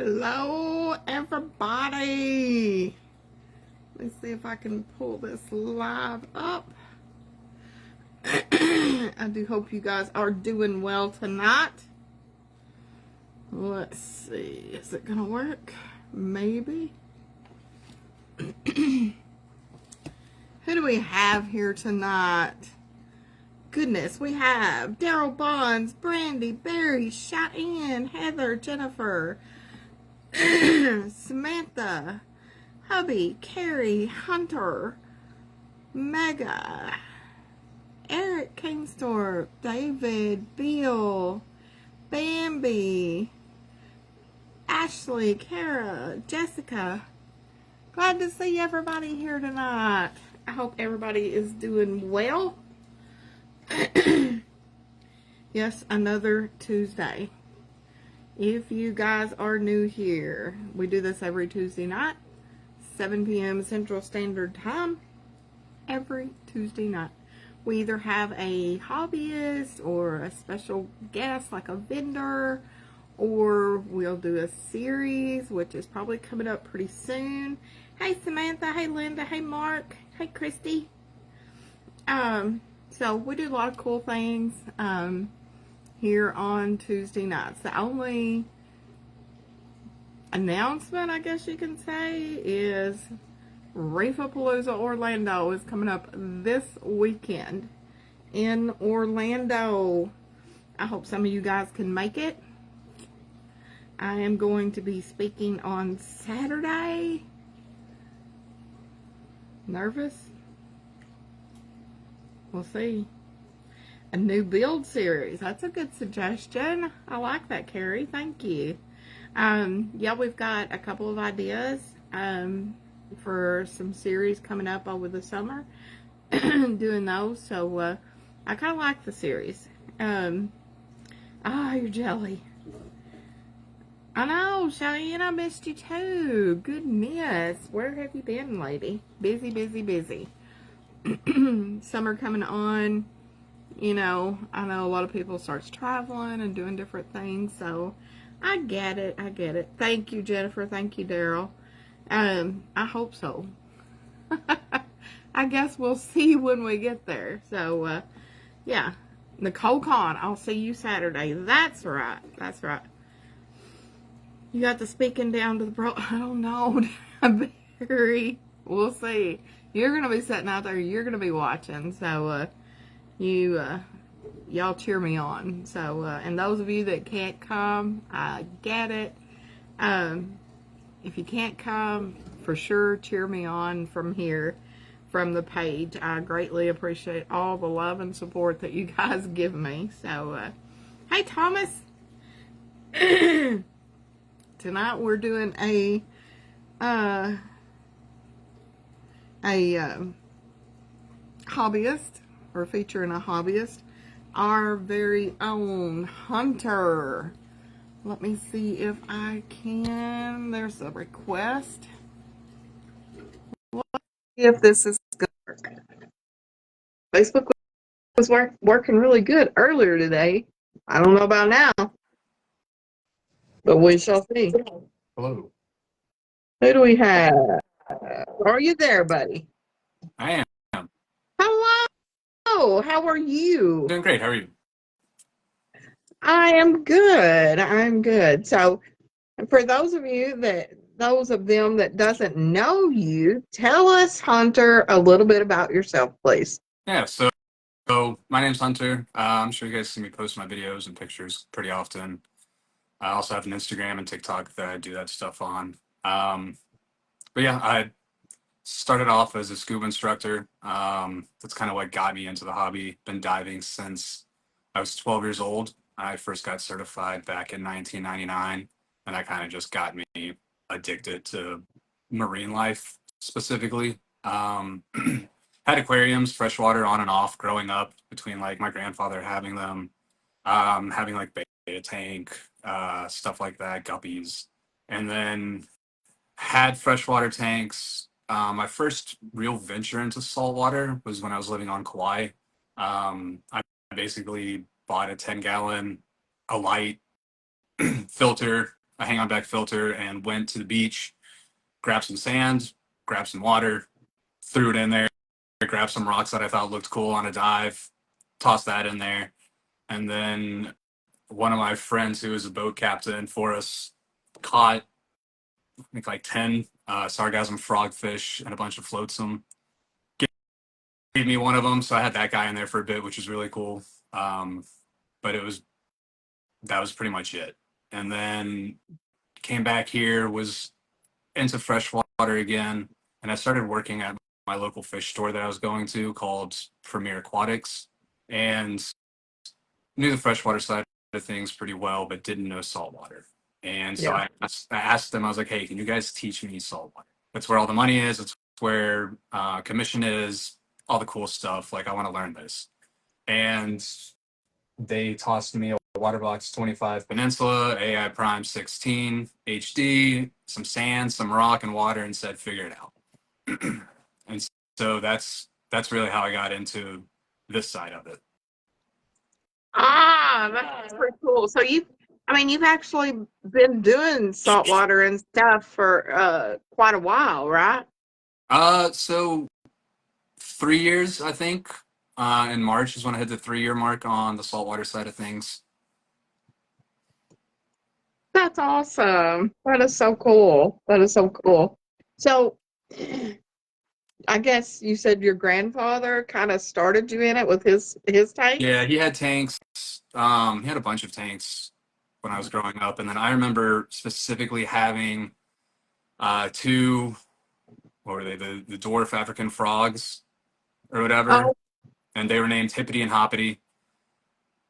Hello, everybody. Let's see if I can pull this live up. I do hope you guys are doing well tonight. Let's see. Is it going to work? Maybe. Who do we have here tonight? Goodness, we have Daryl Bonds, Brandy, Barry, Cheyenne, Heather, Jennifer, Samantha, Hubby, Carrie, Hunter, Mega, Eric Kingstorp, David, Bill, Bambi, Ashley, Kara, Jessica. Glad to see everybody here tonight. I hope everybody is doing well. Yes, another Tuesday. If you guys are new here, we do this every Tuesday night, 7 p.m. Central Standard Time. Every Tuesday night. We either have a hobbyist or a special guest like a vendor, or we'll do a series, which is probably coming up pretty soon. Hey Samantha, hey Linda, hey Mark, hey Christy. So we do a lot of cool things here on Tuesday nights. The only announcement, I guess you can say, is Reefapalooza Orlando is coming up this weekend in Orlando. I hope some of you guys can make it. I am going to be speaking on Saturday. Nervous? We'll see. A new build series. That's a good suggestion. I like that, Carrie. Thank you. Yeah, we've got a couple of ideas for some series coming up over the summer. Doing those. So I kind of like the series. You're jelly. I know, Cheyenne, I missed you too. Goodness. Where have you been, lady? Busy, busy, busy. Summer coming on, you know, I know a lot of people starts traveling and doing different things, so I get it. Thank you, Jennifer. Thank you, Daryl. I hope so. I guess we'll see when we get there. So, yeah. Nicole Con, I'll see you Saturday. That's right. You got the speaking down to the pro. I don't know, Barry. We'll see. You're going to be sitting out there. You're going to be watching. So, y'all cheer me on. So, and those of you that can't come, I get it. If you can't come, for sure, cheer me on from here, from the page. I greatly appreciate all the love and support that you guys give me. So, hey, Thomas. Tonight we're doing a hobbyist. We're featuring a hobbyist, our very own Hunter. Let me see if I can. There's a request. Let's see if this is going to work. Facebook was working really good earlier today. I don't know about now, but we shall see. Hello. Who do we have? Are you there, buddy? I am. Hello. How are you? Doing great. How are you? I am good. So, for those of them that doesn't know you, tell us, Hunter, a little bit about yourself, please. Yeah, so my name's Hunter. I'm sure you guys see me post my videos and pictures pretty often. I also have an Instagram and TikTok that I do that stuff on. But yeah, I started off as a scuba instructor. That's kind of what got me into the hobby. Been diving since I was 12 years old. I first got certified back in 1999, and that kind of just got me addicted to marine life specifically. Had aquariums, freshwater on and off growing up between like my grandfather having them, having like beta tank, stuff like that, guppies, and then had freshwater tanks. My first real venture into saltwater was when I was living on Kauai. I basically bought a 10-gallon Alight filter a hang on deck filter and went to the beach, grabbed some sand, grabbed some water, threw it in there, grabbed some rocks that I thought looked cool on a dive, tossed that in there. And then one of my friends who was a boat captain for us caught, I think, like 10 sargassum frogfish and a bunch of flotsam. Gave me one of them, so I had that guy in there for a bit, which was really cool. But that was pretty much it. And then came back here, was into freshwater again, and I started working at my local fish store that I was going to called Premier Aquatics, and knew the freshwater side of things pretty well, but didn't know saltwater. And so Yeah. I asked them, I was like, hey, can you guys teach me saltwater? That's where all the money is. It's where commission is, all the cool stuff. Like, I want to learn this. And they tossed me a Waterbox 25 Peninsula, AI Prime 16 HD, some sand, some rock and water, and said, figure it out. And so that's really how I got into this side of it. Ah, that's pretty cool. So you've actually been doing saltwater and stuff for quite a while, right? So 3 years, I think. In March is when I hit the 3 year mark on the saltwater side of things. That's awesome. That is so cool. That is so cool. So I guess you said your grandfather kind of started you in it with his Yeah, tanks? he had tanks. He had a bunch of tanks when I was growing up, and then I remember specifically having two, what were they, the dwarf African frogs or whatever, Oh, and they were named Hippity and Hoppity,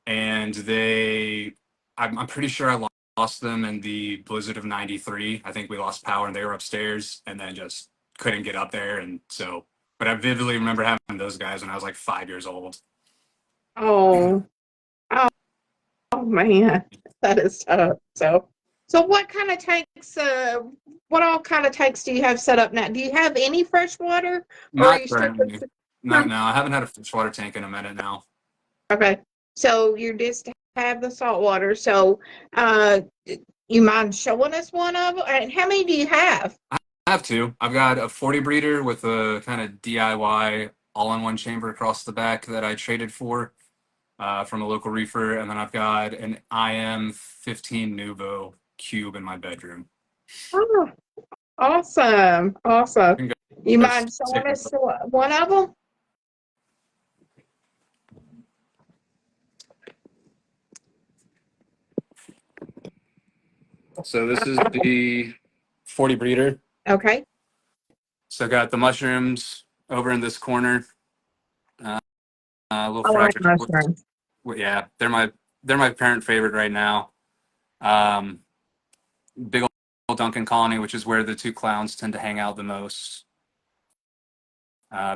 and I'm pretty sure I lost them in the blizzard of '93. I think we lost power and they were upstairs, and then just couldn't get up there, and so. But I vividly remember having those guys when I was like 5 years old. oh, oh man, that is tough. So what kind of tanks, what all kind of tanks do you have set up now? Do you have any fresh water or are Not you still currently. just, Not now. I haven't had a freshwater tank in a minute now. okay. So you just have the salt water. So uh you mind showing us one of them? And how many do you have? I have two. I've got a 40 breeder with a kind of DIY all-in-one chamber across the back that I traded for from a local reefer, and then I've got an IM 15 Nuvo cube in my bedroom. Oh, awesome. Awesome. You can You go mind showing take a us look. one of them? So this is the 40 breeder. Okay. So I got the mushrooms over in this corner. Little I like fracture. mushrooms. Yeah, they're my parent favorite right now. Um, Big old Duncan colony, which is where the two clowns tend to hang out the most.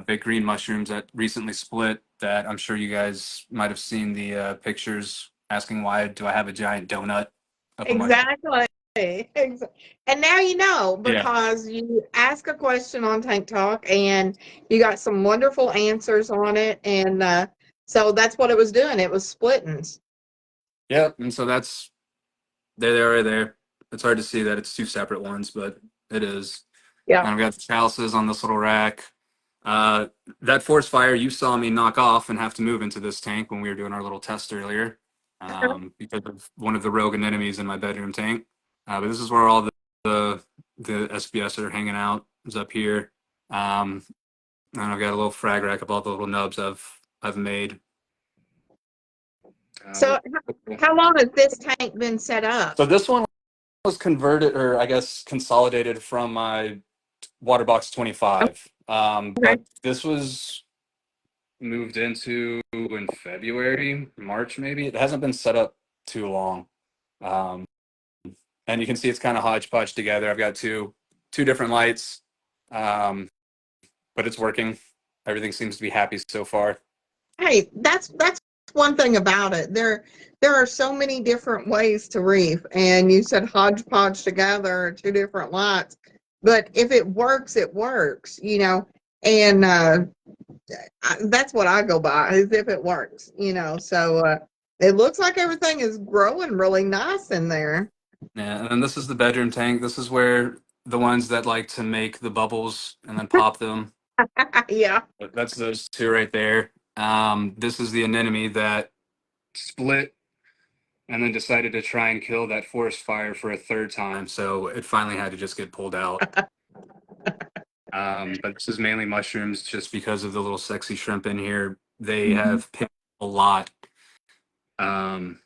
Big green mushrooms that recently split. That I'm sure you guys might have seen the pictures asking why do I have a giant donut of a mushroom? Exactly. And now you know Yeah, because you ask a question on Tank Talk and you got some wonderful answers on it. And so that's what it was doing. It was splitting. yeah. And so there they are right there. It's hard to see that it's two separate ones, but it is. Yeah. And I've got the chalices on this little rack. Uh, that forest fire you saw me knock off and have to move into this tank when we were doing our little test earlier, because of one of the rogue anemones in my bedroom tank. But this is where all the SBS are hanging out. Is up here, and I've got a little frag rack of all the little nubs I've made. So how long has this tank been set up? So this one was converted, or I guess consolidated from my Waterbox 25. Okay. But this was moved into in February, March maybe. It hasn't been set up too long. Um, and you can see it's kind of hodgepodge together. I've got two different lights, um, but it's working. Everything seems to be happy so far. Hey, that's one thing about it. There are so many different ways to reef, and you said hodgepodge together, two different lights. But if it works, it works, you know. And that's what I go by is if it works, you know. So it looks like everything is growing really nice in there. Yeah, and then this is the bedroom tank. This is where the ones that like to make the bubbles and then pop them. Yeah. That's those two right there. This is the anemone that split and then decided to try and kill that forest fire for a third time. So it finally had to just get pulled out. But this is mainly mushrooms just because of the little sexy shrimp in here. They Mhm. have picked a lot. Um,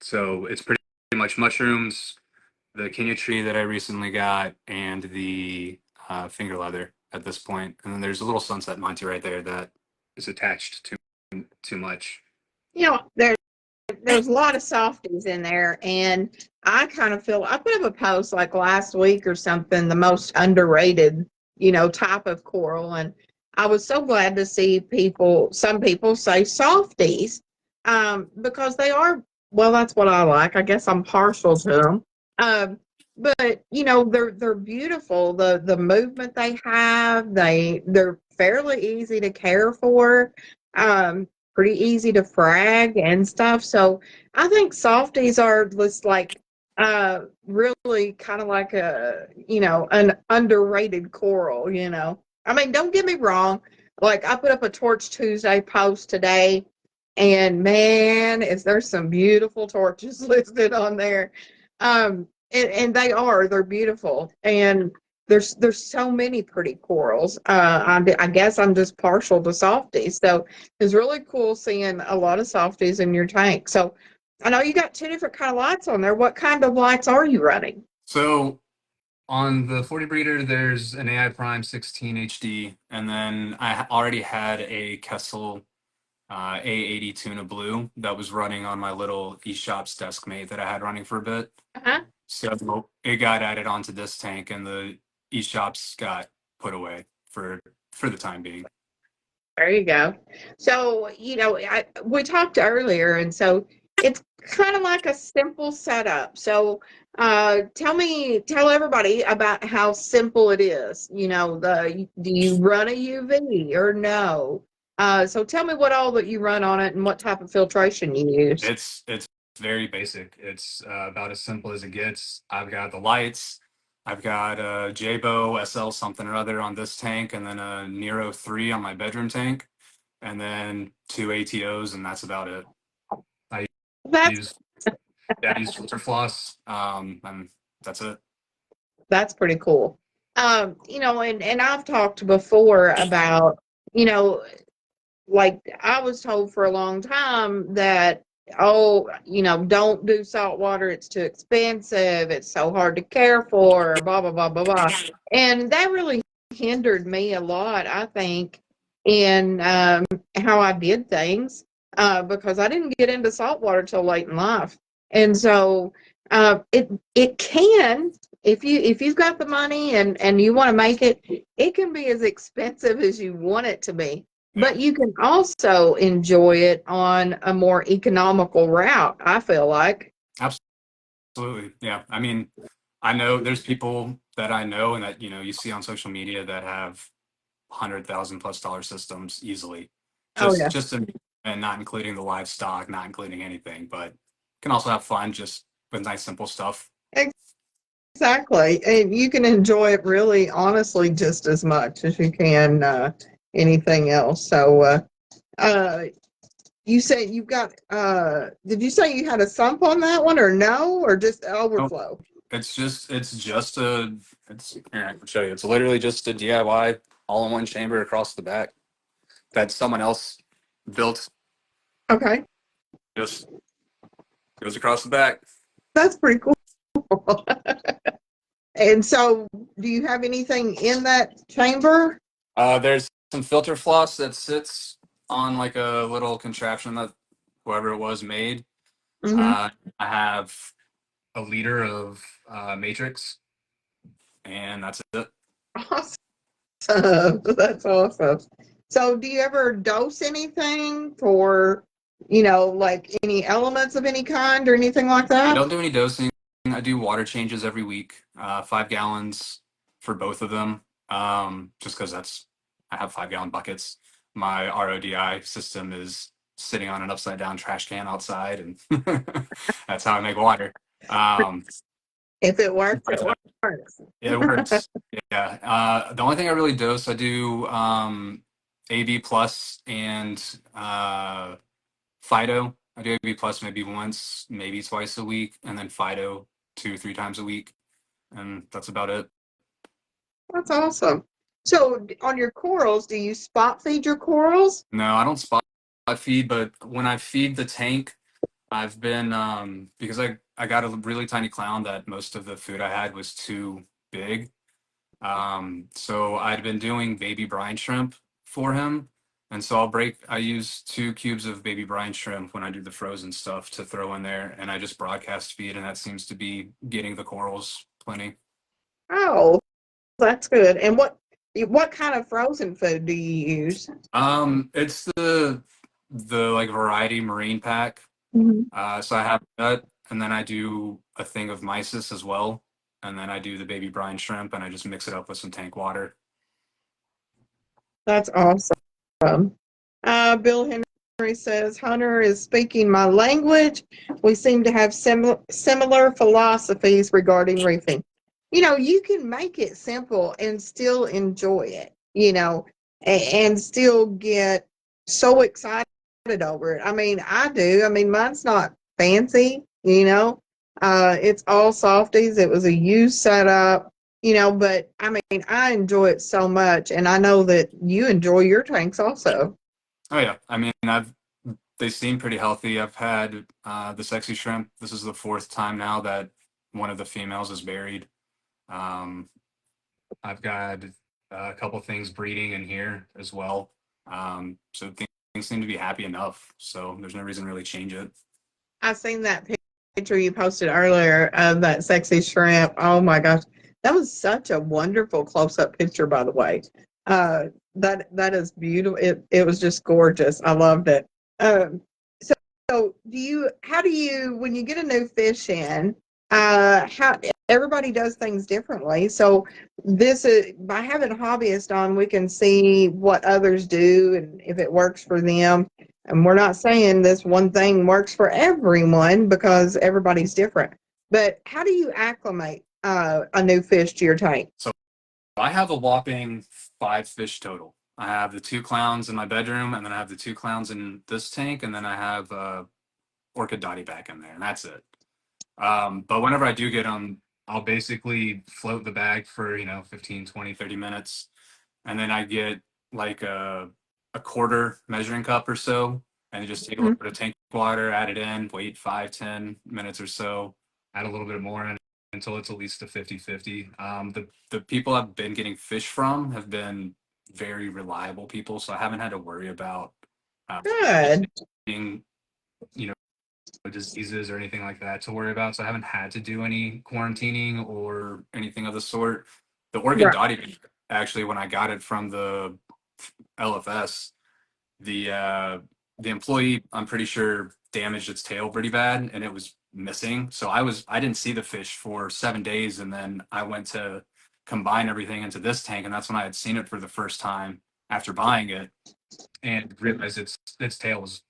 so it's pretty much mushrooms, the Kenya tree that I recently got, and the finger leather at this point. And then there's a little sunset Monty right there that is attached to too much. You know, there's a lot of softies in there, and I kind of feel I put up a post like last week or something, the most underrated, type of coral, and I was so glad to see some people say softies, because they are, well, that's what I like. I guess I'm partial to them. But they're beautiful. The movement they have, they're fairly easy to care for. Pretty easy to frag and stuff. So I think softies are just like really kind of like an underrated coral. I mean, don't get me wrong. Like I put up a Torch Tuesday post today, and man, is there some beautiful torches listed on there. And they're beautiful. And there's so many pretty corals. I guess I'm just partial to softies. So it's really cool seeing a lot of softies in your tank. So I know you got two different kind of lights on there. What kind of lights are you running? So on the 40 breeder, there's an AI Prime 16 HD, and then I already had a Kessel A80 Tuna Blue that was running on my little eShops desk mate that I had running for a bit. Uh-huh. So it got added onto this tank, and the eShops got put away for the time being. There you go. So, we talked earlier, and so it's kind of like a simple setup. So, tell everybody about how simple it is. Do you run a UV or no? So tell me what all that you run on it and what type of filtration you use. It's very basic. It's about as simple as it gets. I've got the lights. I've got a Jabo SL something or other on this tank, and then a Nero 3 on my bedroom tank, and then two ATOs, and that's about it. I That's use I use filter floss, and that's it. that's pretty cool. And I've talked before about, you know, like I was told for a long time that, oh, don't do salt water, it's too expensive, it's so hard to care for, blah blah blah blah blah. And that really hindered me a lot, I think, in how I did things, because I didn't get into salt water till late in life. And so it can, if you've got the money and you want to make it can be as expensive as you want it to be, Yeah, but you can also enjoy it on a more economical route, I feel like. absolutely. Yeah, I mean, I know there's people that I know and that you see on social media that have $100,000+ systems easily, Oh just yeah. just in, and not including the livestock, not including anything, but can also have fun just with nice simple stuff. Exactly. And you can enjoy it really honestly just as much as you can anything else. So uh you say you've got did you say you had a sump on that one or no, or just Oh, overflow? it's just a it's here, I can show you. It's literally just a DIY all-in-one chamber across the back that someone else built. Okay. Just goes across the back. That's pretty cool. And so do you have anything in that chamber? There's some filter floss that sits on like a little contraption that whoever it was made. Mm-hmm. Uh, I have a liter of matrix, and that's it. Awesome. That's awesome. So, do you ever dose anything for, like any elements of any kind or anything like I that? don't do any dosing. I do water changes every week, 5 gallons for both of them. Just because I have 5 gallon buckets. My RODI system is sitting on an upside down trash can outside, and that's how I make water. Um, If it works, it works. Yeah, it works. Yeah. The only thing I really dose, I do AB plus and Fido. I do AB plus maybe once, maybe twice a week, and then Fido 2, 3 times a week, and that's about it. That's awesome. So on your corals, do you spot feed your corals? No, I don't spot feed, but when I feed the tank, I've been because I got a really tiny clown that most of the food I had was too big. So I'd been doing baby brine shrimp for him. And so I use 2 cubes of baby brine shrimp when I do the frozen stuff to throw in there. And I just broadcast feed, and that seems to be getting the corals plenty. Oh, that's good. And what kind of frozen food do you use? It's the like variety marine pack. Mhm. So I have that, and then I do a thing of mysis as well. And then I do the baby brine shrimp, and I just mix it up with some tank water. That's awesome. Bill Henry says, Hunter is speaking my language. We seem to have similar philosophies regarding reefing. You can make it simple and still enjoy it, and still get so excited over it. I mean, I do. I mean, mine's not fancy. It's all softies. It was a used setup. But I mean, I enjoy it so much, and I know that you enjoy your tanks also. Oh yeah, I mean, they seem pretty healthy. I've had the sexy shrimp. This is the fourth time now that one of the females is buried. Um, I've got a couple things breeding in here as well. So things seem to be happy enough. So there's no reason to really change it. I seen that picture you posted earlier of that sexy shrimp. Oh my gosh, that was such a wonderful close-up picture, by the way. That is beautiful. It was just gorgeous. I loved it. Um, so, so how do you when you get a new fish in? How everybody does things differently. So this is by having a hobbyist on, we can see what others do and if it works for them. And we're not saying this one thing works for everyone because everybody's different. But how do you acclimate a new fish to your tank? So I have a whopping 5 fish total. I have the 2 clowns in my bedroom, and then I have the 2 clowns in this tank, and then I have orchid dotty back in there, and that's it. But whenever I do get them, I'll basically float the bag for, 15, 20, 30 minutes. And then I get like a quarter measuring cup or so, and just take a little bit of tank water, add it in, wait 5, 10 minutes or so, add a little bit more in until it's at least a 50-50. The people I've been getting fish from have been very reliable people, so I haven't had to worry about Good. being, you know, diseases or anything like that to worry about. So I haven't had to do any quarantining or anything of the sort. The orchid Right. dotty, actually, when I got it from the LFS, the uh, the employee, I'm pretty sure, damaged its tail pretty bad, and it was missing. So I didn't see the fish for 7 days, and then I went to combine everything into this tank, and that's when I had seen it for the first time after buying it, and realized its tail was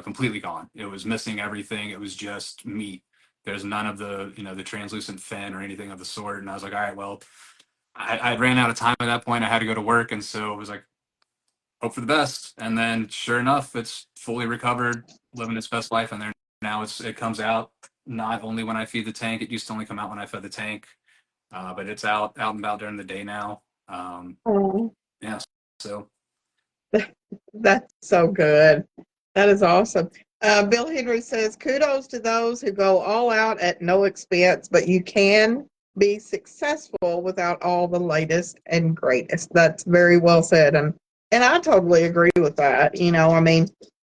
completely gone. It was missing everything. It was just meat. There's none of the translucent fin or anything of the sort. And I was like, all right, well, I ran out of time at that point. I had to go to work, and so it was like, hope for the best. And then sure enough, it's fully recovered, living its best life in there. Now it comes out not only when I feed the tank. It used to only come out when I fed the tank, but it's out and about during the day now. Oh, Yeah, so that's so good. That is awesome. Bill Henry says, kudos to those who go all out at no expense, but you can be successful without all the latest and greatest. That's very well said. And I totally agree with that. I mean,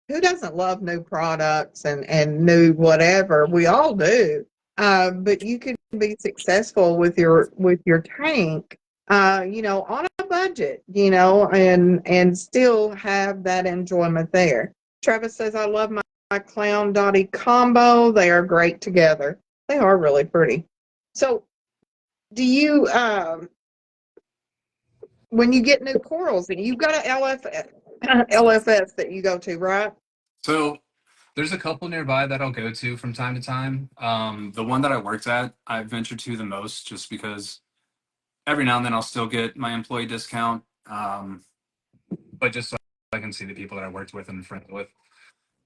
who doesn't love new products and new whatever? We all do. But you can be successful with your tank, on a budget, and still have that enjoyment there. Travis says, I love my clown dotty combo. They are great together. They are really pretty. So do you when you get new corals, you've got a LFS that you go to, right? so There's a couple nearby that I'll go to from time to time. The one that I worked at, I venture to the most just because every now and then I'll still get my employee discount. But just so I can see the people that I worked with and friends with.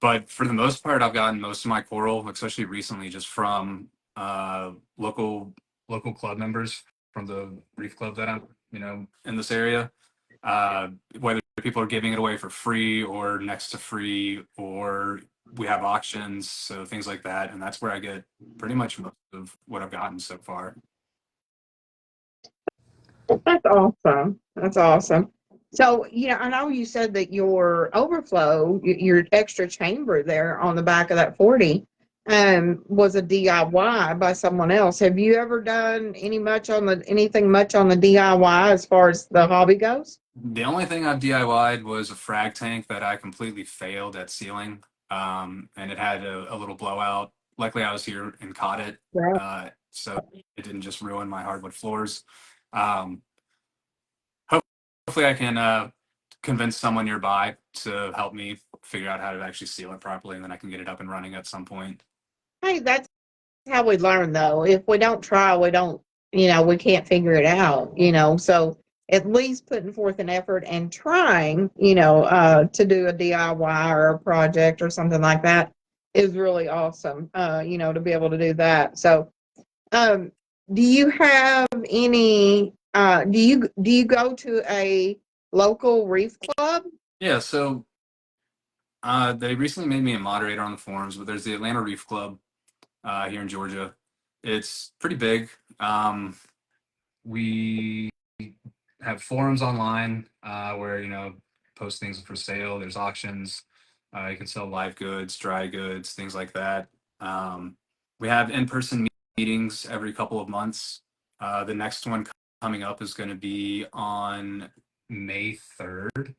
But for the most part, I've gotten most of my coral, especially recently, just from local club members from the reef club that I'm, in this area. Uh, Whether people are giving it away for free or next to free, or we have auctions, so things like that, and that's where I get pretty much most of what I've gotten so far. That's awesome. That's awesome. So, I know you said that your overflow, your extra chamber there on the back of that 40, was a DIY by someone else. Have you ever done anything much on the DIY as far as the hobby goes? The only thing I've DIY'd was a frag tank that I completely failed at sealing, and it had a little blowout. Luckily, I was here and caught it, Right. so it didn't just ruin my hardwood floors. Um, Hopefully, I can convince someone nearby to help me figure out how to actually seal it properly, and then I can get it up and running at some point. Hey, that's how we learn though. If we don't try, we don't, we can't figure it out, So at least putting forth an effort and trying, to do a DIY or a project or something like that is really awesome, to be able to do that. So, um, do you have any, do you go to a local reef club? Yeah, so they recently made me a moderator on the forums, but there's the Atlanta Reef Club here in Georgia. It's pretty big. We have forums online where post things for sale. There's auctions. You can sell live goods, dry goods, things like that. Um, we have in-person meetings every couple of months. The next one coming up is going to be on May 3rd.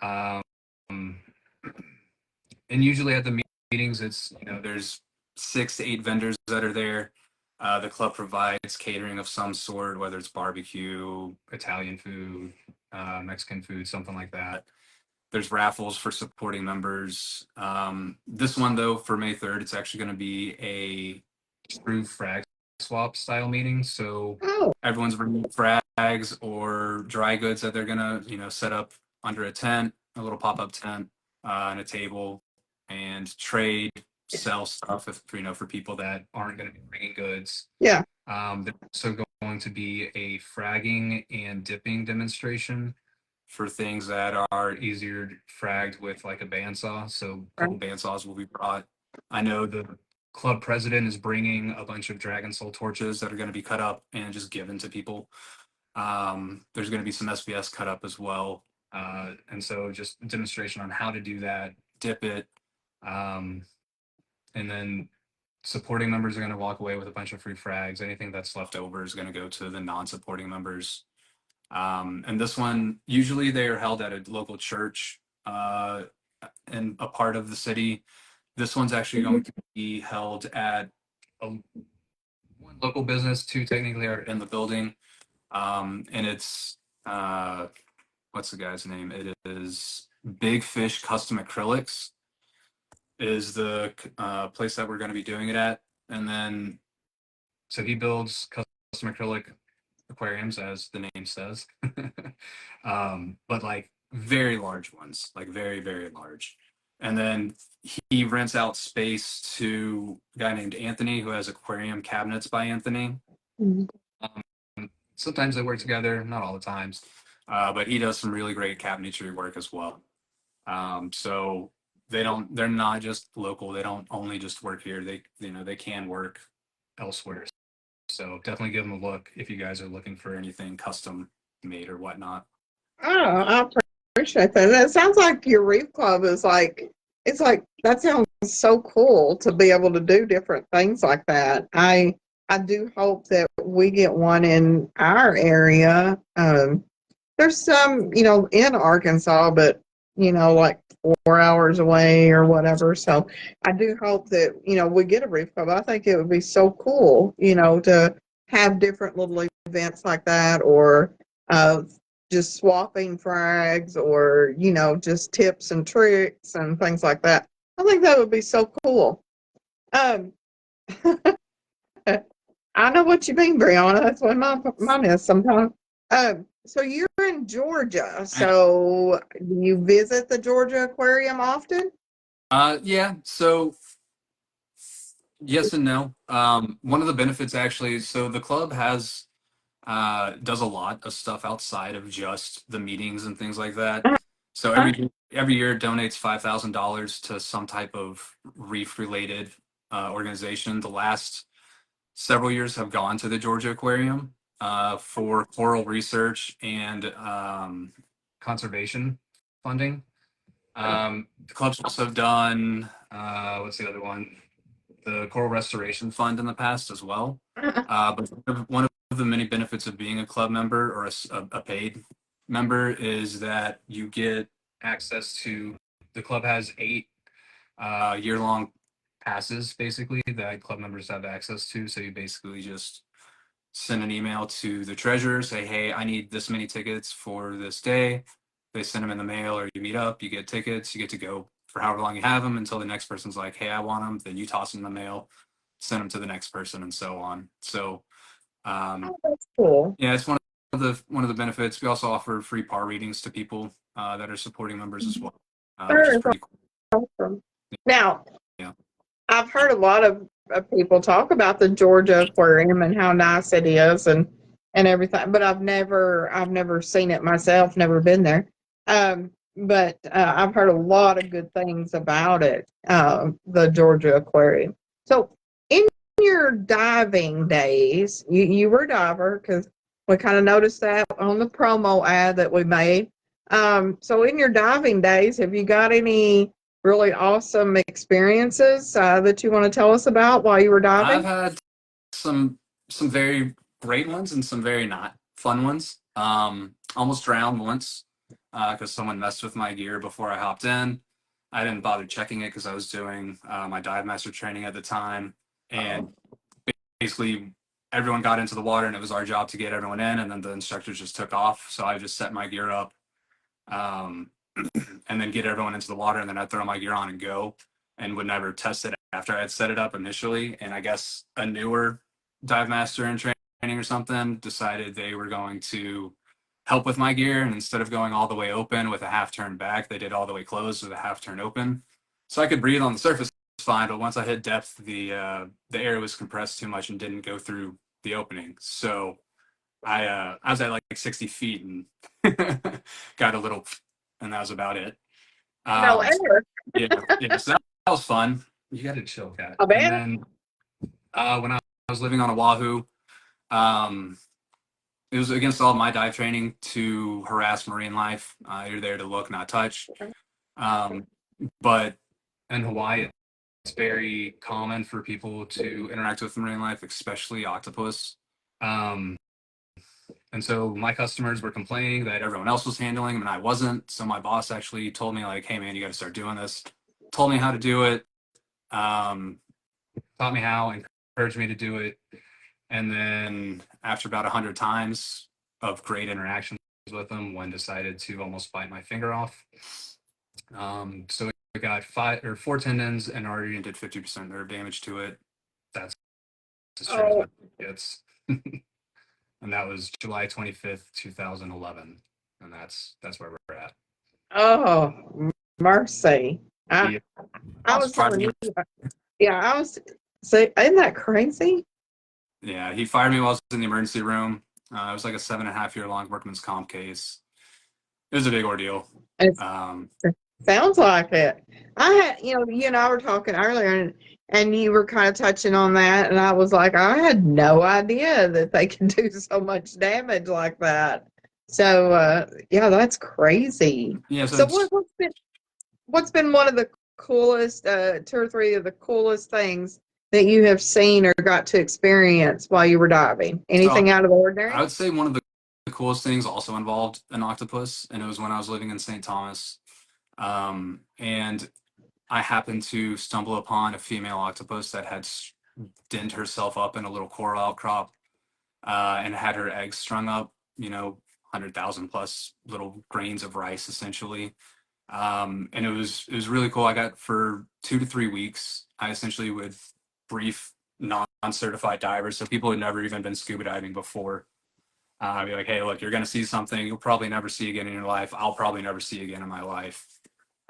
Um, and usually at the meetings, it's there's 6 to 8 vendors that are there. The club provides catering of some sort, whether it's barbecue, Italian food, Mexican food, something like that. There's raffles for supporting members. This one, though, for May 3rd, it's actually going to be a true frag swap style meeting. So Oh, everyone's bringing frags or dry goods that they're going to, set up under a tent, a little pop up tent, and a table, and trade, sell stuff for people that aren't going to be bringing goods. yeah. There's also going to be a fragging and dipping demonstration for things that are easier fragged with like a bandsaw. So a couple bandsaws will be brought. I know the club president is bringing a bunch of Dragon Soul torches that are going to be cut up and just given to people. There's going to be some SBS cut up as well. And so just a demonstration on how to do that, dip it, um, and then supporting members are going to walk away with a bunch of free frags. Anything that's left over is going to go to the non-supporting members. And this one, usually they are held at a local church in a part of the city. This one's actually going to be held at one local business. Two technically are in the building. And it's, what's the guy's name? It is Big Fish Custom Acrylics is the place that we're going to be doing it at. And then, so he builds custom acrylic aquariums, as the name says, but like very large ones, like very, very large. And then he rents out space to a guy named Anthony who has aquarium cabinets by Anthony. Mhm. Sometimes they work together, not all the times, but he does some really great cabinetry work as well. So they're not just local. They don't only just work here. They can work elsewhere. So definitely give them a look if you guys are looking for anything custom made or whatnot. Oh, I appreciate that. And it sounds like your reef club is like, it's like, that sounds so cool to be able to do different things like that. I do hope that we get one in our area. There's some, in Arkansas, but, like 4 hours away or whatever. So I do hope that, we get a reef club. I think it would be so cool, to have different little events like that, or uh, just swapping frags, or, just tips and tricks and things like that. I think that would be so cool. Um, I know what you mean, Brianna. That's what mine is sometimes. So you're in Georgia. And, So do you visit the Georgia Aquarium often? yeah, so yes and no. One of the benefits actually, so the club has does a lot of stuff outside of just the meetings and things like that. So every year it donates $5,000 to some type of reef related organization. The last several years have gone to the Georgia Aquarium for coral research and conservation funding. The club's also done what's the other one? The Coral Restoration Fund in the past as well. But one of the many benefits of being a club member or a paid member is that you get access to the club has 8 year-long passes basically that club members have access to. So you basically just send an email to the treasurer, say, hey, I need this many tickets for this day. They send them in the mail, or you meet up, you get tickets, you get to go for however long you have them until the next person's like, hey, I want them. Then you toss them in the mail, send them to the next person, and so on. So, Oh, that's cool. yeah, it's one of the benefits. We also offer free par readings to people that are supporting members as well, which is That is pretty cool. awesome. Now, Yeah. I've heard a lot of people talk about the Georgia Aquarium and how nice it is and everything, but I've never seen it myself, never been there. But I've heard a lot of good things about it, the Georgia Aquarium. So, in your diving days, you were a diver because we kind of noticed that on the promo ad that we made. So, in your diving days, have you got any really awesome experiences that you want to tell us about while you were I've diving? had some very great ones and some very not fun ones. Almost drowned once because someone messed with my gear before I hopped in. I didn't bother checking it because I was doing my dive master training at the time, and Oh, basically everyone got into the water, and it was our job to get everyone in, and then the instructors just took off. So I just set my gear up, um, and then get everyone into the water, and then I'd throw my gear on and go, and would never test it after I had set it up initially. And I guess a newer dive master in training or something decided they were going to help with my gear, and instead of going all the way open with a half turn back, they did all the way closed with a half turn open. So I could breathe on the surface fine, but once I hit depth, the air was compressed too much and didn't go through the opening. So I was at like 60 feet and got a little, and that was about it. no Um, air. yeah, yeah. So that was fun. You got to chill, cat. I And bet. then when I was living on Oahu, um, it was against all my dive training to harass marine life. You're there to look, not touch. Um, but in Hawaii, it's very common for people to interact with marine life, especially octopus. Um, and so my customers were complaining that everyone else was handling them and I wasn't. So my boss actually told me like, "Hey man, you got to start doing this." Told me how to do it. Um, Taught me how, encouraged me to do it. And then after about 100 times of great interactions with them, one decided to almost bite my finger off. So I got 4 tendons and already did 50% nerve damage to it. That's as true as Oh, my gets. And that was July 25th, 2011. And that's where we're at. oh, mercy. I Yeah. I was Fired telling me. you, yeah, I was. See, isn't that crazy? Yeah, he fired me while I was in the emergency room. It was like a 7.5 year long workman's comp case. It was a big ordeal. It Um, sounds like it. I had, you and I were talking earlier, and you were kind of touching on that, and I was like, I had no idea that they can do so much damage like that. So, yeah, that's crazy. yeah, so So, it's what's been one of the coolest, 2 or 3 of the coolest things that you have seen or got to experience while you were diving? so Anything out of the I ordinary? would say one of the coolest things also involved an octopus, and it was when I was living in St. Thomas. And I happened to stumble upon a female octopus that had denned herself up in a little coral outcrop and had her eggs strung up, 100,000 plus little grains of rice essentially. And it was really cool. I got for 2 to 3 weeks. I essentially would brief non-certified divers, so people who'd never even been scuba diving before. I'd be like, hey, look, you're going to see something you'll probably never see again in your life. I'll probably never see again in my life.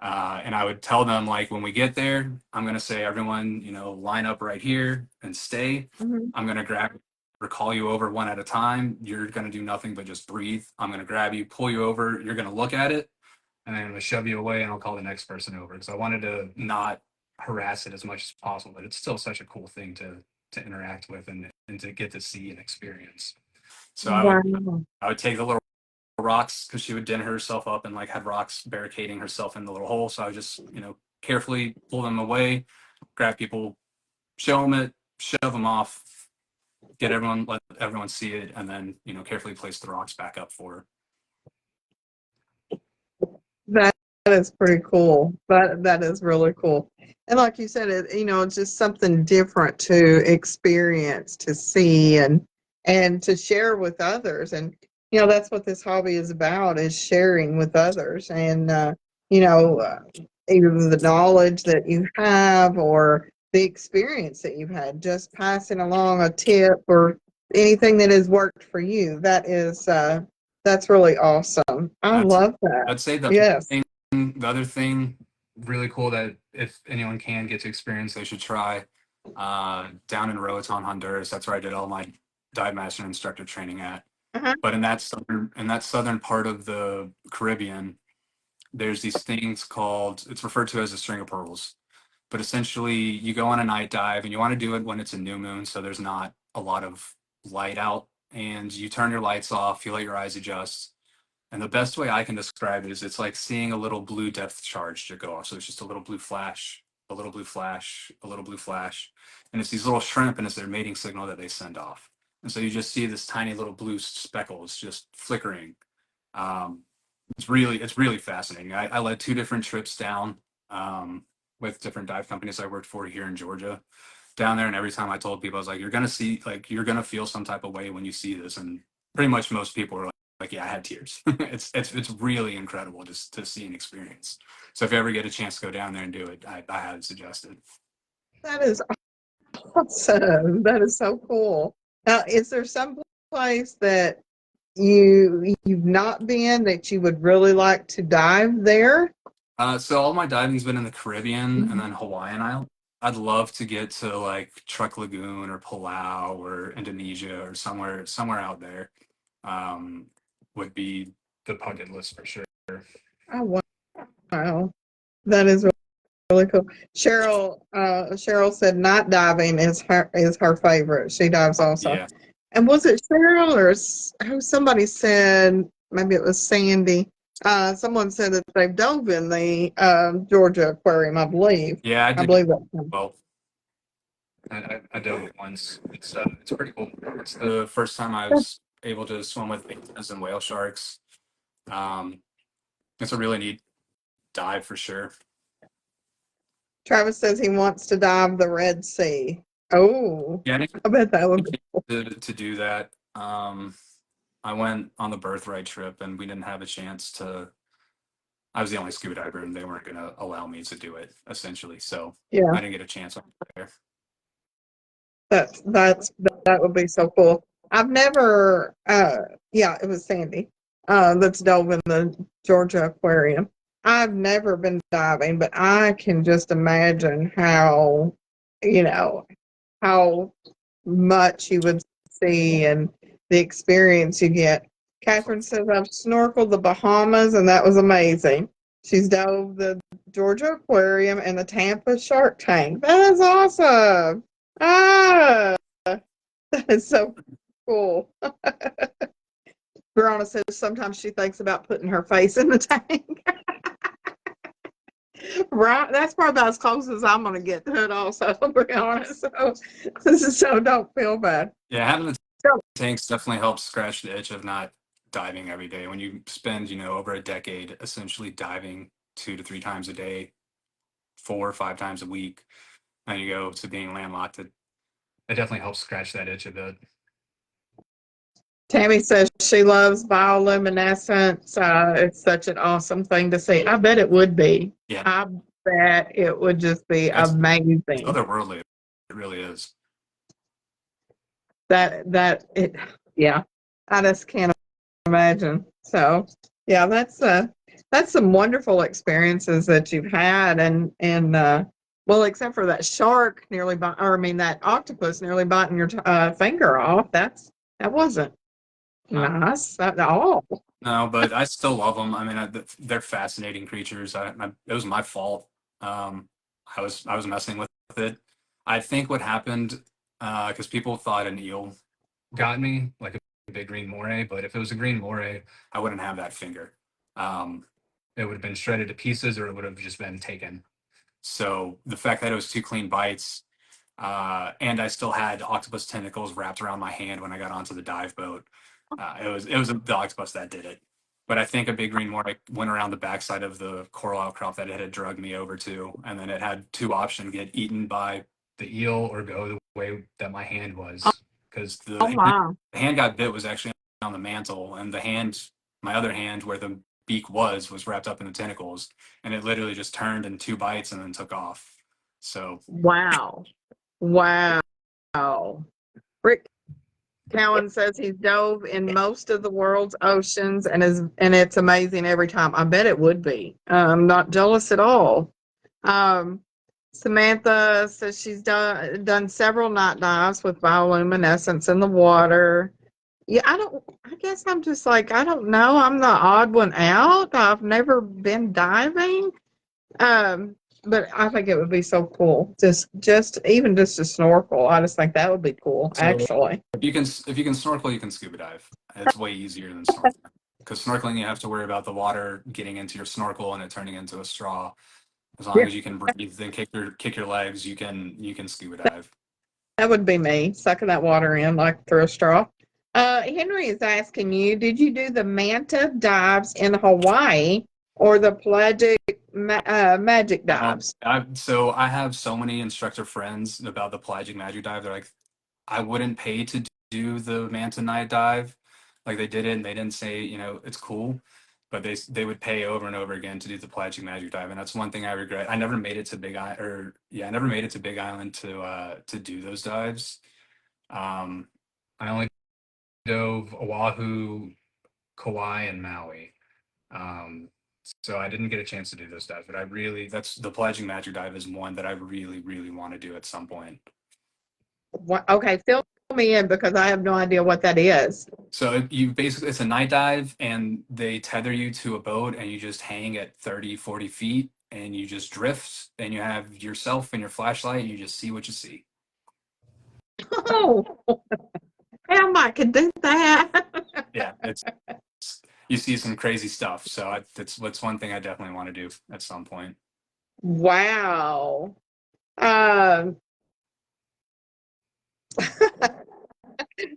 And I would tell them, like, when we get there, I'm going to say, everyone, line up right here and stay. Mm-hmm. I'm going to grab or call you over one at a time. You're going to do nothing but just breathe. I'm going to grab you, pull you over. You're going to look at it, and then I'm going to shove you away, and I'll call the next person over. Because I wanted to not harass it as much as possible, but it's still such a cool thing to interact with and to get to see and experience. So Wow. I would take the little rocks because she would den herself up and like had rocks barricading herself in the little hole. So I would just carefully pull them away, grab people, show them it, shove them off, let everyone see it, and then carefully place the rocks back up for her. That is pretty cool. That is really cool. And like you said, it's just something different to experience, to see, and to share with others. And that's what this hobby is about: is sharing with others. And you know, uh, either the knowledge that you have or the experience that you've had, just passing along a tip or anything that has worked for you. That's really awesome. I I'd, love that. I'd say Yes. the other thing really cool that if anyone can get to experience, they should try down in Roatan, Honduras. That's where I did all my dive master and instructor training at. Uh-huh. But in that southern part of the Caribbean, there's these things called, it's referred to as a string of pearls. But essentially, you go on a night dive and you want to do it when it's a new moon, so there's not a lot of light out, and you turn your lights off, you let your eyes adjust. And the best way I can describe it is it's like seeing a little blue depth charge to go off. So it's just a little blue flash, a little blue flash, a little blue flash. And it's these little shrimp, and it's their mating signal that they send off. And so you just see this tiny little blue speckles just flickering. Um, it's really fascinating. I led 2 different trips down with different dive companies I worked for here in Georgia down there, and every time I told people, I was like, you're gonna feel some type of way when you see this, and pretty much most people were like, yeah, I had tears. It's really incredible just to see and experience. So if you ever get a chance to go down there and do it, I had suggested. That is awesome. That is so cool. Now, is there some place that you've not been that you would really like to dive there? So all my diving's been in the Caribbean and then Hawaiian Island. I'd love to get to like Truk Lagoon or Palau or Indonesia or somewhere out there. Um, would be the bucket list for sure. Oh, wow. That is really cool. Cheryl said night diving is her favorite. She dives also. Yeah, And was it Cheryl or somebody said, maybe it was Sandy? Someone said that they've dove in the Georgia Aquarium, I believe. yeah, I I did. believe that. Well, I dove it once. It's pretty cool. It's the first time I was able to swim with penguins and whale sharks. Um, it's a really neat dive for sure. Travis says he wants to dive the Red Sea. Oh, Yeah, I bet that would be. to do that. I went on the birthright trip and we didn't have a chance to. I was the only scuba diver and they weren't going to allow me to do it essentially. So Yeah, I didn't get a chance there. that would be so cool. I've never. Yeah, it was Sandy. That's dove in the Georgia Aquarium. I've never been diving, but I can just imagine you know, how much you would see and the experience you get. Catherine says, I've snorkeled the Bahamas and that was amazing. She's dove the Georgia Aquarium and the Tampa Shark Tank. That is awesome. Ah, that is so cool. Verona says sometimes she thinks about putting her face in the tank. Right, that's probably about as close as I'm going to get to it. Also, to be honest, so don't feel bad. Yeah, having the So, tanks definitely helps scratch the itch of not diving every day. When you spend, over a decade essentially diving 2 to 3 times a day, 4 or 5 times a week, and you go to being landlocked, it definitely helps scratch that itch a bit. Tammy says she loves bioluminescence. It's such an awesome thing to see. I bet it would be. Yeah, I bet it would just be it's amazing. otherworldly. It really is. That it, yeah. I just can't imagine. So, yeah, that's some wonderful experiences that you've had, and well, except for that shark nearly bite, or I mean that octopus nearly biting your finger off. That wasn't Uh, nice at all. no, but I still love them. I mean, they're fascinating creatures. It was my fault. Um, I was messing with it. I think what happened because people thought an eel got me, like a big green moray, but if it was a green moray, I wouldn't have that finger. Um, it would have been shredded to pieces, or it would have just been taken. So the fact that it was two clean bites, and I still had octopus tentacles wrapped around my hand when I got onto the dive boat. It was the octopus that did it. But I think a big green morph went around the backside of the coral outcrop that it had drugged me over to, and then it had two options: get eaten by the eel or go the way that my hand was. Because Oh my. the hand got bit was actually on the mantle, and the hand, my other hand, where the beak was wrapped up in the tentacles, and it literally just turned in two bites and then took off. So Wow. Wow. Rick Cowan says he's dove in most of the world's oceans and it's amazing every time. I bet it would be. I'm not jealous at all. Um, Samantha says she's done several night dives with bioluminescence in the water. Yeah, I guess I'm just like, I don't know. I'm the odd one out. I've never been diving. Um, but I think it would be so cool. Just even just to snorkel. I just think that would be cool, so actually. if you can snorkel, you can scuba dive. It's way easier than snorkeling. Because snorkeling, you have to worry about the water getting into your snorkel and it turning into a straw. As long Yeah, as you can breathe and kick your legs, you can scuba dive. that would be me, sucking that water in like through a straw. Henry is asking you, did you do the manta dives in Hawaii or the magic dives? So I have so many instructor friends about the pelagic magic dive. They're like, I wouldn't pay to do the manta knife dive. Like they did it and they didn't say, you know, it's cool, but they would pay over and over again to do the pelagic magic dive. And that's one thing I regret. I never made it to Big Island, or yeah, I never made it to Big Island to do those dives. Um, I only dove Oahu, Kauai, and Maui. Um, so I didn't get a chance to do those dives, but I really, that's the pelagic magic dive is one that I really, really want to do at some point. Okay, fill me in because I have no idea what that is. So you basically, it's a night dive and they tether you to a boat and you just hang at 30, 40 feet and you just drift and you have yourself and your flashlight and you just see what you see. Oh, how I could do that? Yeah, you see some crazy stuff. So that's one thing I definitely want to do at some point. Wow. Um,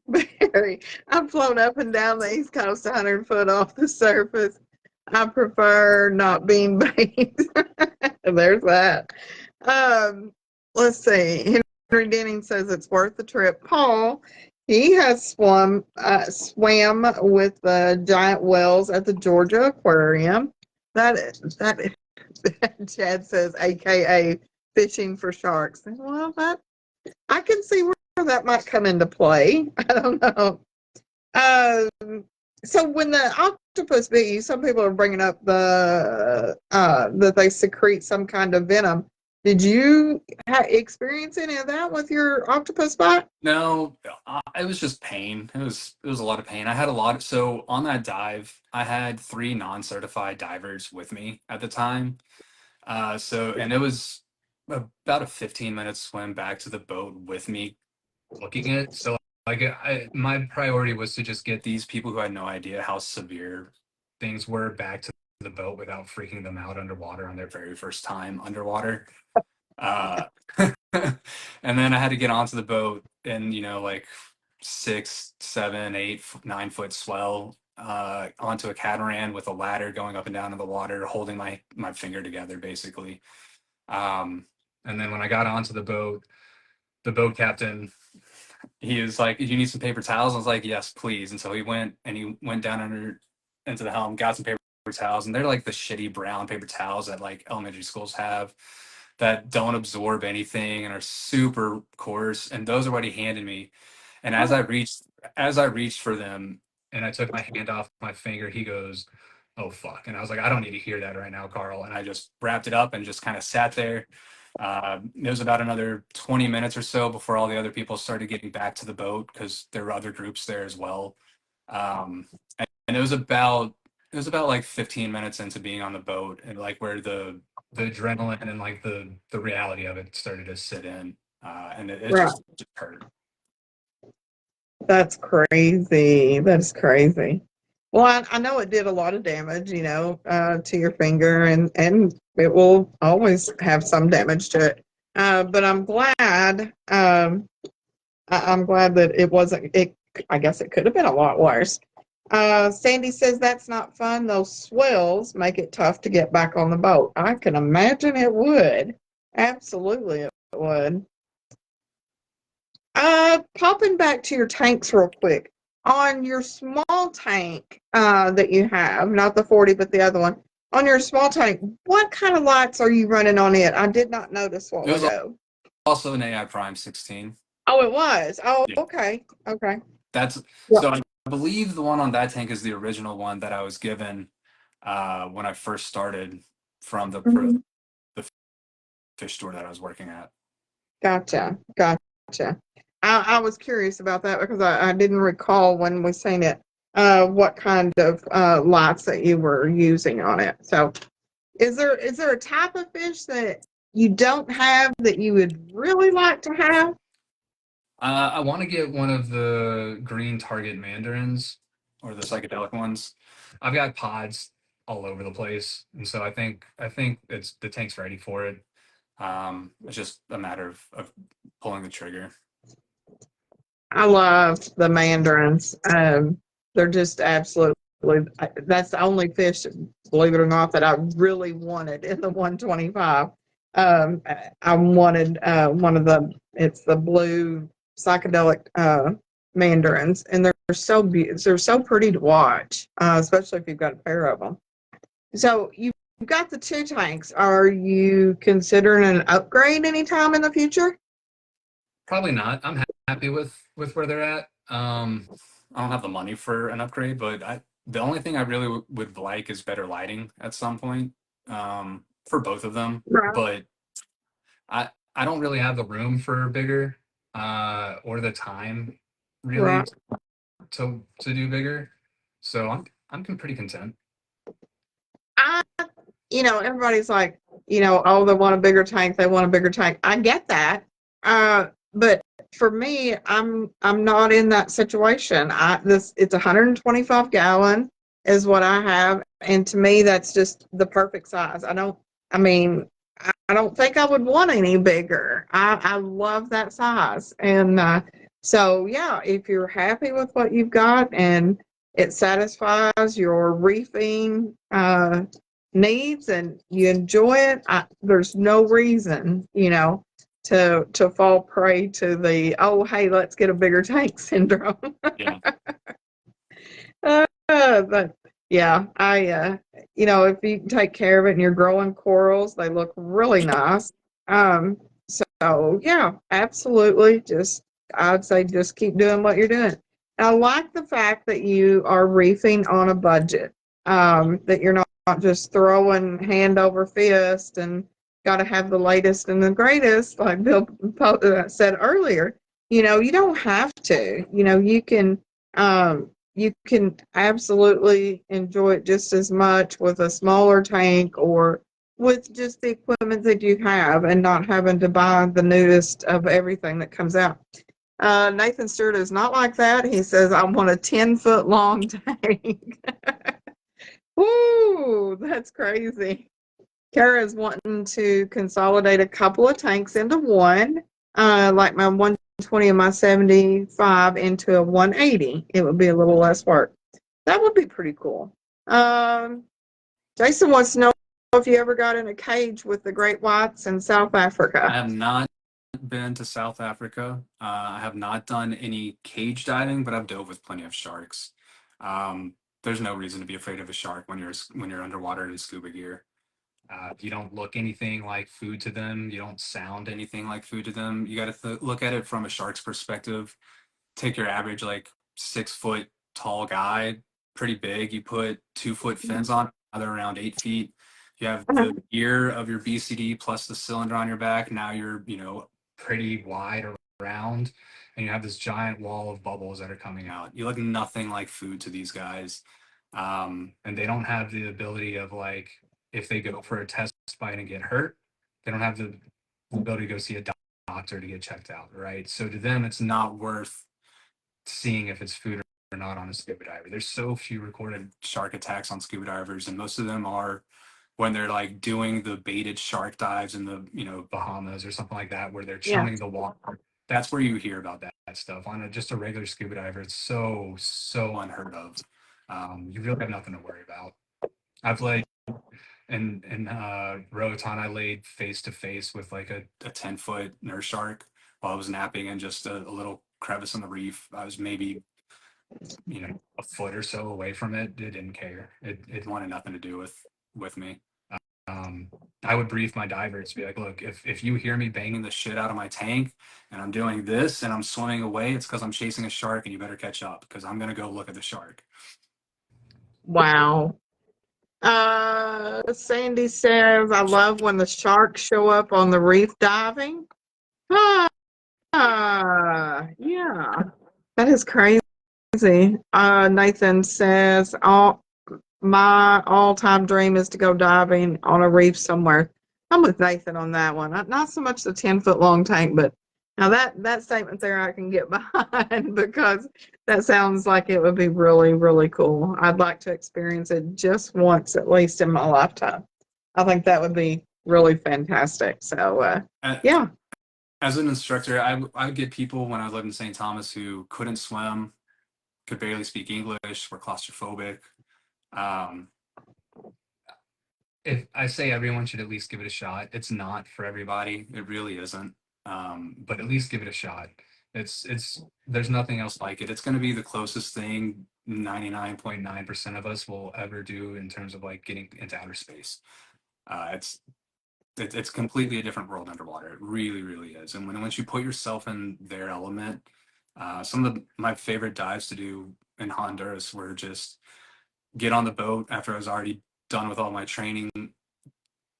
Barry, I've flown up and down the East Coast 100 foot off the surface. I prefer not being bathed. There's that. Um, let's see. Henry Denning says it's worth the trip. Paul, he has swam with the giant whales at the Georgia Aquarium. That Chad says, AKA fishing for sharks. Well, that I can see where that might come into play. I don't know. So when the octopus bit you, some people are bringing up that they secrete some kind of venom. Did you experience any of that with your octopus bite? No, it was just pain. It was a lot of pain. I had a lot. So on that dive, I had three non-certified divers with me at the time. And it was about a 15-minute swim back to the boat with me looking at it. So like my priority was to just get these people who had no idea how severe things were back to the boat without freaking them out underwater on their very first time underwater. Uh, and then I had to get onto the boat and, you know, like 6, 7, 8, 9 foot swell onto a catamaran with a ladder going up and down in the water, holding my finger together basically. And then when I got onto the boat captain he was like, "Do you need some paper towels?" I was like, "Yes, please." And so he went down under into the helm, got some paper towels, and they're like the shitty brown paper towels that like elementary schools have that don't absorb anything and are super coarse. And those are what he handed me. And as I reached for them and I took my hand off my finger, he goes, "Oh fuck." And I was like, "I don't need to hear that right now, Carl." And I just wrapped it up and just kind of sat there. It was about another 20 minutes or so before all the other people started getting back to the boat because there were other groups there as well. Um, and it was about like 15 minutes into being on the boat and like where the adrenaline and like the reality of it started to sit in. And it Right. just hurt. That's crazy. That's crazy. Well, I know it did a lot of damage, to your finger, and it will always have some damage to it. But I'm glad. I'm glad that it wasn't. It. I guess it could have been a lot worse. Sandy says that's not fun. Those swells make it tough to get back on the boat. I can imagine it would. Absolutely, it would. Popping back to your tanks real quick. On your small tank that you have, not the 40, but the other one, on your small tank, what kind of lights are you running on it? I did not notice a It while was ago. also an AI Prime 16. Oh, it was. Oh, Yeah. okay. Okay. That's Yeah. so I believe the one on that tank is the original one that I was given when I first started from Mhm. the fish store that I was working at. Gotcha. Gotcha. I was curious about that because I didn't recall when we seen it what kind of lights that you were using on it. So is there a type of fish that you don't have that you would really like to have? I want to get one of the green target mandarins or the psychedelic ones. I've got pods all over the place, and so I think it's the tank's ready for it. It's just a matter of pulling the trigger. I love the mandarins. They're just absolutely, that's the only fish, believe it or not, that I really wanted in the 125. I wanted one of it's the blue psychedelic mandarins, and they're so pretty to watch, especially if you've got a pair of them. So you've got the two tanks. Are you considering an upgrade anytime in the future? Probably not. I'm happy with where they're at. I don't have the money for an upgrade, but the only thing I really would like is better lighting at some point for both of them. Right. But I don't really have the room for bigger or the time really Right. to do bigger. So I'm pretty content. I, everybody's like, oh, they want a bigger tank. They want a bigger tank. I get that. But for me, I'm not in that situation. It's 125 gallon is what I have, and to me, that's just the perfect size. I mean, I don't think I would want any bigger. I love that size, and so yeah, if you're happy with what you've got and it satisfies your reefing needs and you enjoy it, there's no reason, to fall prey to the, oh, hey, let's get a bigger tank syndrome. Yeah. But yeah, if you take care of it and you're growing corals, they look really nice. So yeah, absolutely. I'd say just keep doing what you're doing. I like the fact that you are reefing on a budget, that you're not just throwing hand over fist and got to have the latest and the greatest, like Bill said earlier. You don't have to. You can absolutely enjoy it just as much with a smaller tank or with just the equipment that you have and not having to buy the newest of everything that comes out. Nathan Stewart is not like that. He says, I want a 10-foot long tank. Woo, that's crazy. Kara's wanting to consolidate a couple of tanks into one, like my 120 and my 75 into a 180. It would be a little less work. That would be pretty cool. Um, Jason wants to know if you ever got in a cage with the great whites in South I Africa. have not been to South Africa. I have not done any cage diving, but I've dove with plenty of sharks. There's no reason to be afraid of a shark when you're underwater in scuba gear. You don't look anything like food to them. You don't sound anything like food to them. You got to look at it from a shark's perspective. Take your average like 6 foot tall guy, pretty big. You put 2 foot fins on, they're around 8 feet. You have the gear of your BCD plus the cylinder on your back. Now you're, pretty wide around, and you have this giant wall of bubbles that are coming out. You look nothing like food to these guys. And they don't have the ability of like, if they go for a test bite and get hurt, they don't have the ability to go see a doctor to get checked out, right? So to them, it's not worth seeing if it's food or not on a scuba diver. There's so few recorded shark attacks on scuba divers, and most of them are when they're like doing the baited shark dives in the Bahamas or something like that, where they're Yeah. chumming the water. That's where you hear about that stuff. On just a regular scuba diver, it's so unheard of. You really have nothing to worry about. I've laid in Roatan, I laid face to face with like a 10-foot nurse shark while I was napping in just a little crevice in the reef. I was maybe a foot or so away from it. It didn't care. It wanted nothing to do with me. I would brief my divers to be like, look, if you hear me banging the shit out of my tank and I'm doing this and I'm swimming away, it's because I'm chasing a shark, and you better catch up because I'm going to go look at the shark. Wow. Sandy says, I love when the sharks show up on the reef diving. Yeah, that is crazy. Nathan says, my all-time dream is to go diving on a reef somewhere. I'm with Nathan on that one. Not so much the 10-foot long tank, but now that statement there I can get behind because that sounds like it would be really, really cool. I'd like to experience it just once at least in my lifetime. I think that would be really fantastic. So, yeah. As an instructor, I would get people when I lived in St. Thomas who couldn't swim, could barely speak English, were claustrophobic. If I say everyone should at least give it a shot, it's not for everybody. It really isn't. But at least give it a shot. It's there's nothing else like it. It's going to be the closest thing 99.9% of us will ever do in terms of like getting into outer space. It's completely a different world underwater. It really, really is. And once you put yourself in their element, some of my favorite dives to do in Honduras were just get on the boat after I was already done with all my training,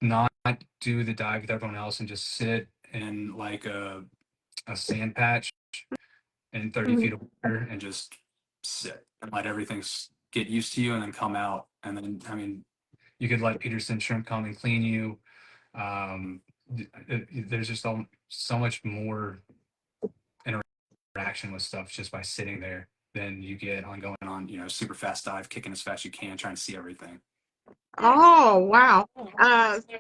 not do the dive with everyone else, and just sit in like a sand patch in 30 feet of water and just sit and let everything get used to you and then come out. And then, I mean, you could let Peterson Shrimp come and clean you. There's just so much more interaction with stuff just by sitting there than you get on going on, super fast dive, kicking as fast as you can, trying to see everything. Oh, wow.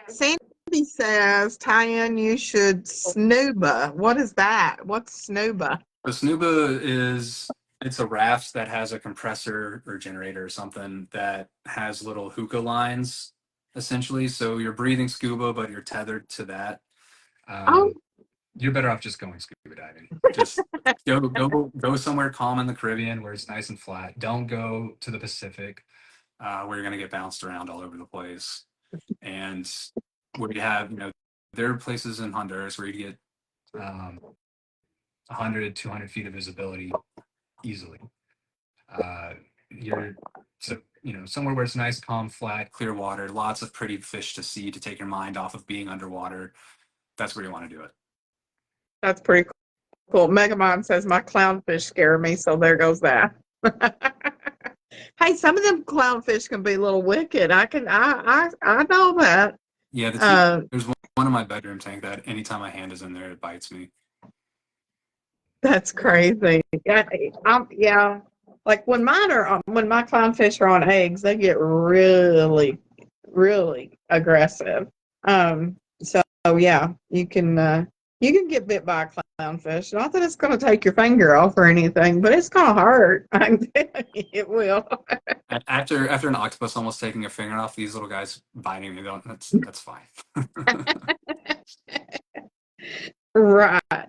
Sandy says, Tian, you should snuba. What is that? What's snuba? The snuba it's a raft that has a compressor or generator or something that has little hookah lines, essentially. So you're breathing scuba, but you're tethered to that. You're better off just going scuba diving. Just go somewhere calm in the Caribbean where it's nice and flat. Don't go to the Pacific where you're going to get bounced around all over the place. And where you have, there are places in Honduras where you get 100, 200 feet of visibility easily. You're somewhere where it's nice, calm, flat, clear water, lots of pretty fish to see to take your mind off of being underwater. That's where you want to do it. That's pretty cool. Megamon says my clownfish scare me, so there goes that. Hey, some of them clownfish can be a little wicked. I know that. Yeah, there's one in my bedroom tank that anytime my hand is in there, it bites me. That's crazy. Yeah. Like when my clownfish are on eggs, they get really, really aggressive. So yeah, you can get bit by a clownfish. Not that it's going to take your finger off or anything, but it's going to hurt. I can tell you it will. After an octopus almost taking a finger off, these little guys biting me, that's fine. Right.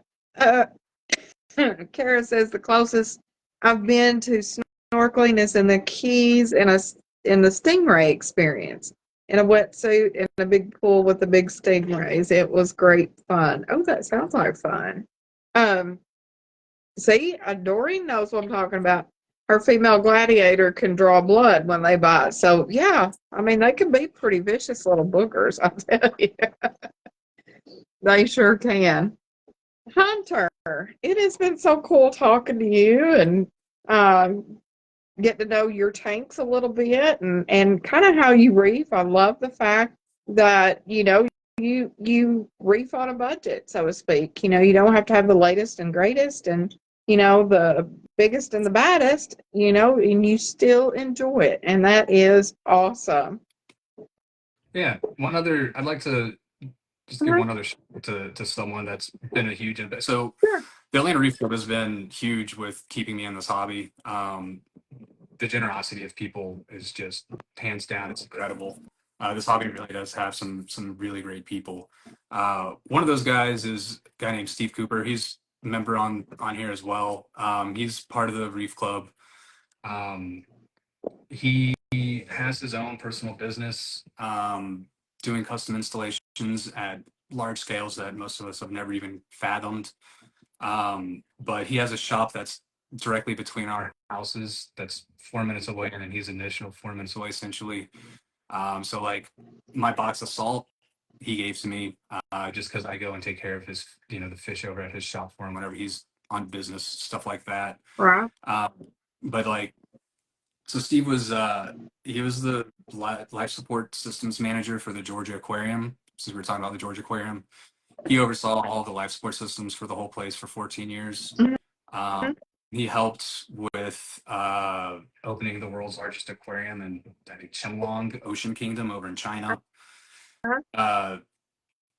Kara says the closest I've been to snorkeling is in the Keys in the stingray experience in a wetsuit in a big pool with the big stingrays. It was great fun. Oh, that sounds like fun. Um, See, Doreen knows what I'm talking about. Her female gladiator can draw blood when they bite. So yeah, I mean they can be pretty vicious little boogers. I tell you, they sure can. Hunter, it has been so cool talking to you and um, get to know your tanks a little bit and kind of how you reef. I love the fact that you reef on a budget, so to speak. You don't have to have the latest and greatest and the biggest and the baddest. And you still enjoy it, and that is awesome. Yeah, I'd like to just give Mhm. one other to someone that's been a huge impact. So Sure. the Atlanta Reef Club has been huge with keeping me in this hobby. The generosity of people is just hands down, it's incredible. This hobby really does have some really great people. One of those guys is a guy named Steve Cooper. He's a member on here as well. He's part of the Reef Club. Um, he has his own personal business, doing custom installations at large scales that most of us have never even fathomed. But he has a shop that's directly between our houses that's 4 minutes away, and then he's an additional 4 minutes away essentially. So like my box of salt he gave to me, just because I go and take care of his, the fish over at his shop for him whenever he's on business, stuff like that. Right. Um, but like, so Steve was he was the life support systems manager for the Georgia Aquarium. Since we were talking about the Georgia Aquarium, he oversaw all the life support systems for the whole place for 14 years. Mhm. Um, he helped with opening the world's largest aquarium in, I think, Chenglong Ocean Kingdom over in China. Uh,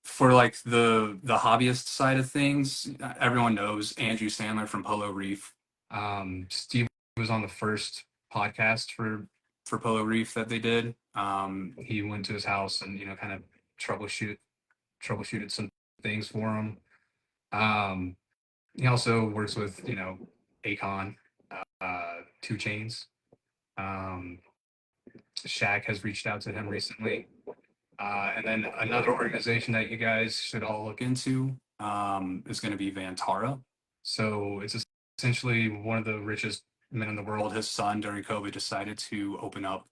for like the hobbyist side of things, everyone knows Andrew Sandler from Polo Reef. Steve was on the first podcast for Polo Reef that they did. He went to his house and kind of troubleshooted some things for him. Um, he also works with Akon, Two Chains. Um, Shaq has reached out to him recently. And then another organization that you guys should all look into is going to be Vantara. So it's essentially one of the richest men in the world. His son during COVID decided to open up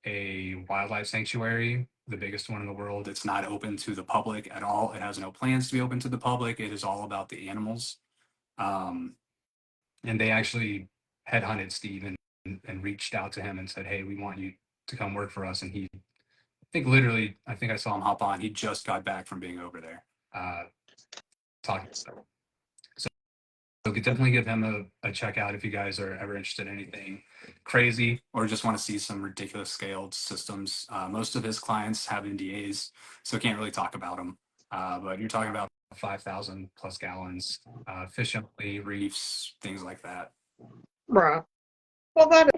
a wildlife sanctuary, the biggest one in the world. It's not open to the public at all. It has no plans to be open to the public. It is all about the animals. Um, and they actually headhunted Steve and reached out to him and said, "Hey, we want you to come work for us." And he, I think I saw him hop on. He just got back from being over there, talking stuff. So could definitely give him a check out if you guys are ever interested in anything crazy or just want to see some ridiculous scaled systems. Most of his clients have NDAs, so can't really talk about them. But you're talking about 5,000 plus gallons, fish only, reefs, things like that. Right. Well, that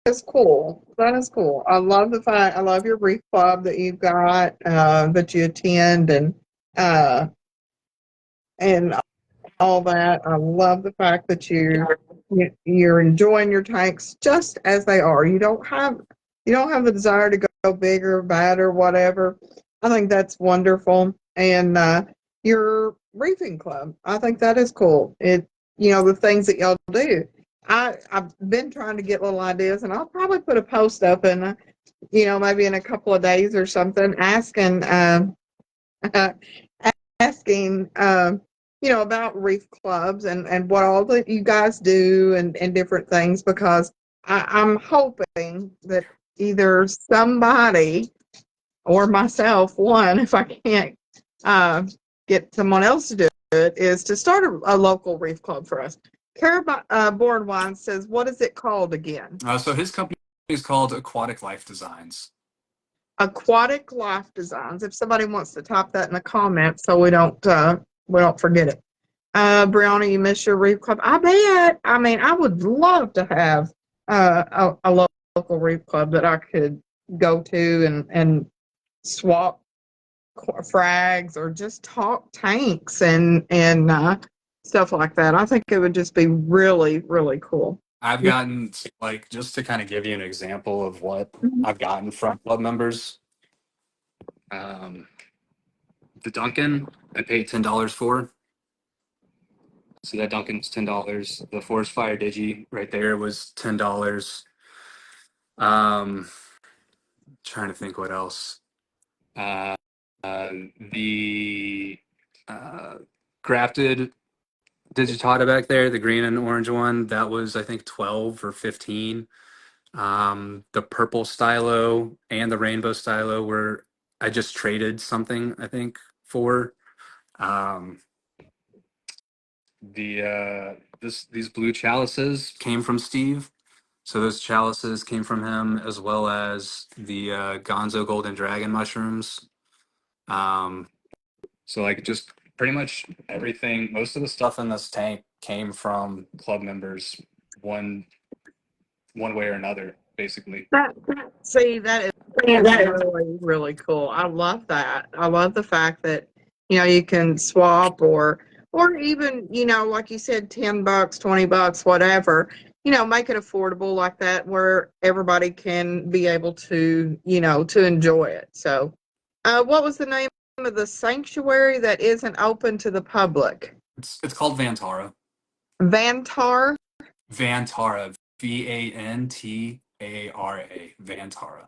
is cool. That is cool. I love your reef club that you've got, that you attend uh, and all that. I love the fact that you're enjoying your tanks just as they are. You don't have the desire to go bigger, badder, whatever. I think that's wonderful. And your reefing club, I think that is cool. The things that y'all do. I've been trying to get little ideas, and I'll probably put a post up in, maybe in a couple of days or something, asking about reef clubs and what all that you guys do and different things, because I'm hoping that either somebody or myself, one, if I can't uh, get someone else to do it, is to start a local reef club for us. Cara Boardwine says, what is it called again? So his company is called Aquatic Life Designs. Aquatic Life Designs. If somebody wants to type that in the comments so we don't forget it. Brianna, you miss your reef club? I bet. I mean, I would love to have a local reef club that I could go to and swap frags or just talk tanks and stuff like that. I think it would just be really, really cool. I've gotten like, just to kind of give you an example of what Mhm. I've gotten from club members. The Duncan I paid $10 for. So that Duncan's $10. The Forest Fire Digi right there was $10. Trying to think what else. Uh, the grafted digitata back there, the green and orange one, that was I think 12 or 15. The purple stylo and the rainbow stylo were I just traded something I think for. Um, these blue chalices came from Steve. So those chalices came from him, as well as the Gonzo Golden Dragon mushrooms. Um, so like just pretty much everything, most of the stuff in this tank came from club members, one one way or another, basically. See, that is really, really cool. I love that. I love the fact that, you can swap or even, like you said, $10, $20, whatever, make it affordable like that where everybody can be able to enjoy it. So, what was the name of the sanctuary that isn't open to the public? It's called Vantara. Vantar? Vantara. Vantara. Vantara.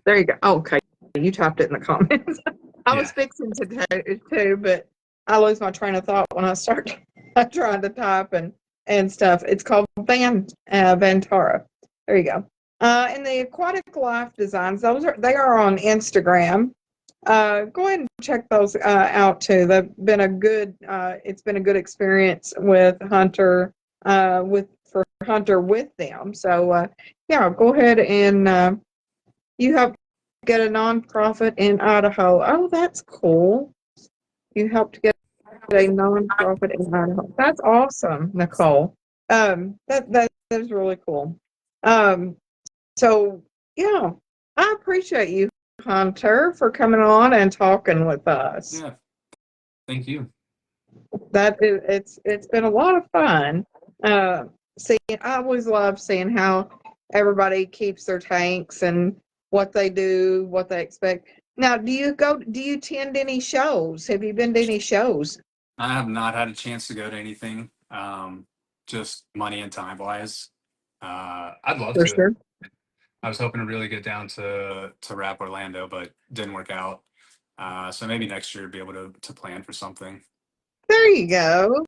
There you go. Okay. You typed it in the comments. I was Yeah. fixing to too, but I lose my train of thought when I start trying to type and stuff. It's called Vantara. There you go. And the aquatic life designs, they are on Instagram. Go ahead and check those out too. They've been it's been a good experience with Hunter for Hunter with them. So yeah, go ahead and you have get a nonprofit in Idaho. Oh, that's cool. You helped get a nonprofit in Idaho. That's awesome, Nicole. That is really cool. Um, so yeah, I appreciate you, Hunter, for coming on and talking with us. Yeah. Thank you. It's been a lot of fun. Seeing I always love seeing how everybody keeps their tanks and what they do, what they expect. Now, do you attend any shows? Have you been to any shows? I have not had a chance to go to anything, just money and time wise. I'd love For to. sure. I was hoping to really get down to Rap Orlando, but didn't work out. So maybe next year be able to plan for something. There you go.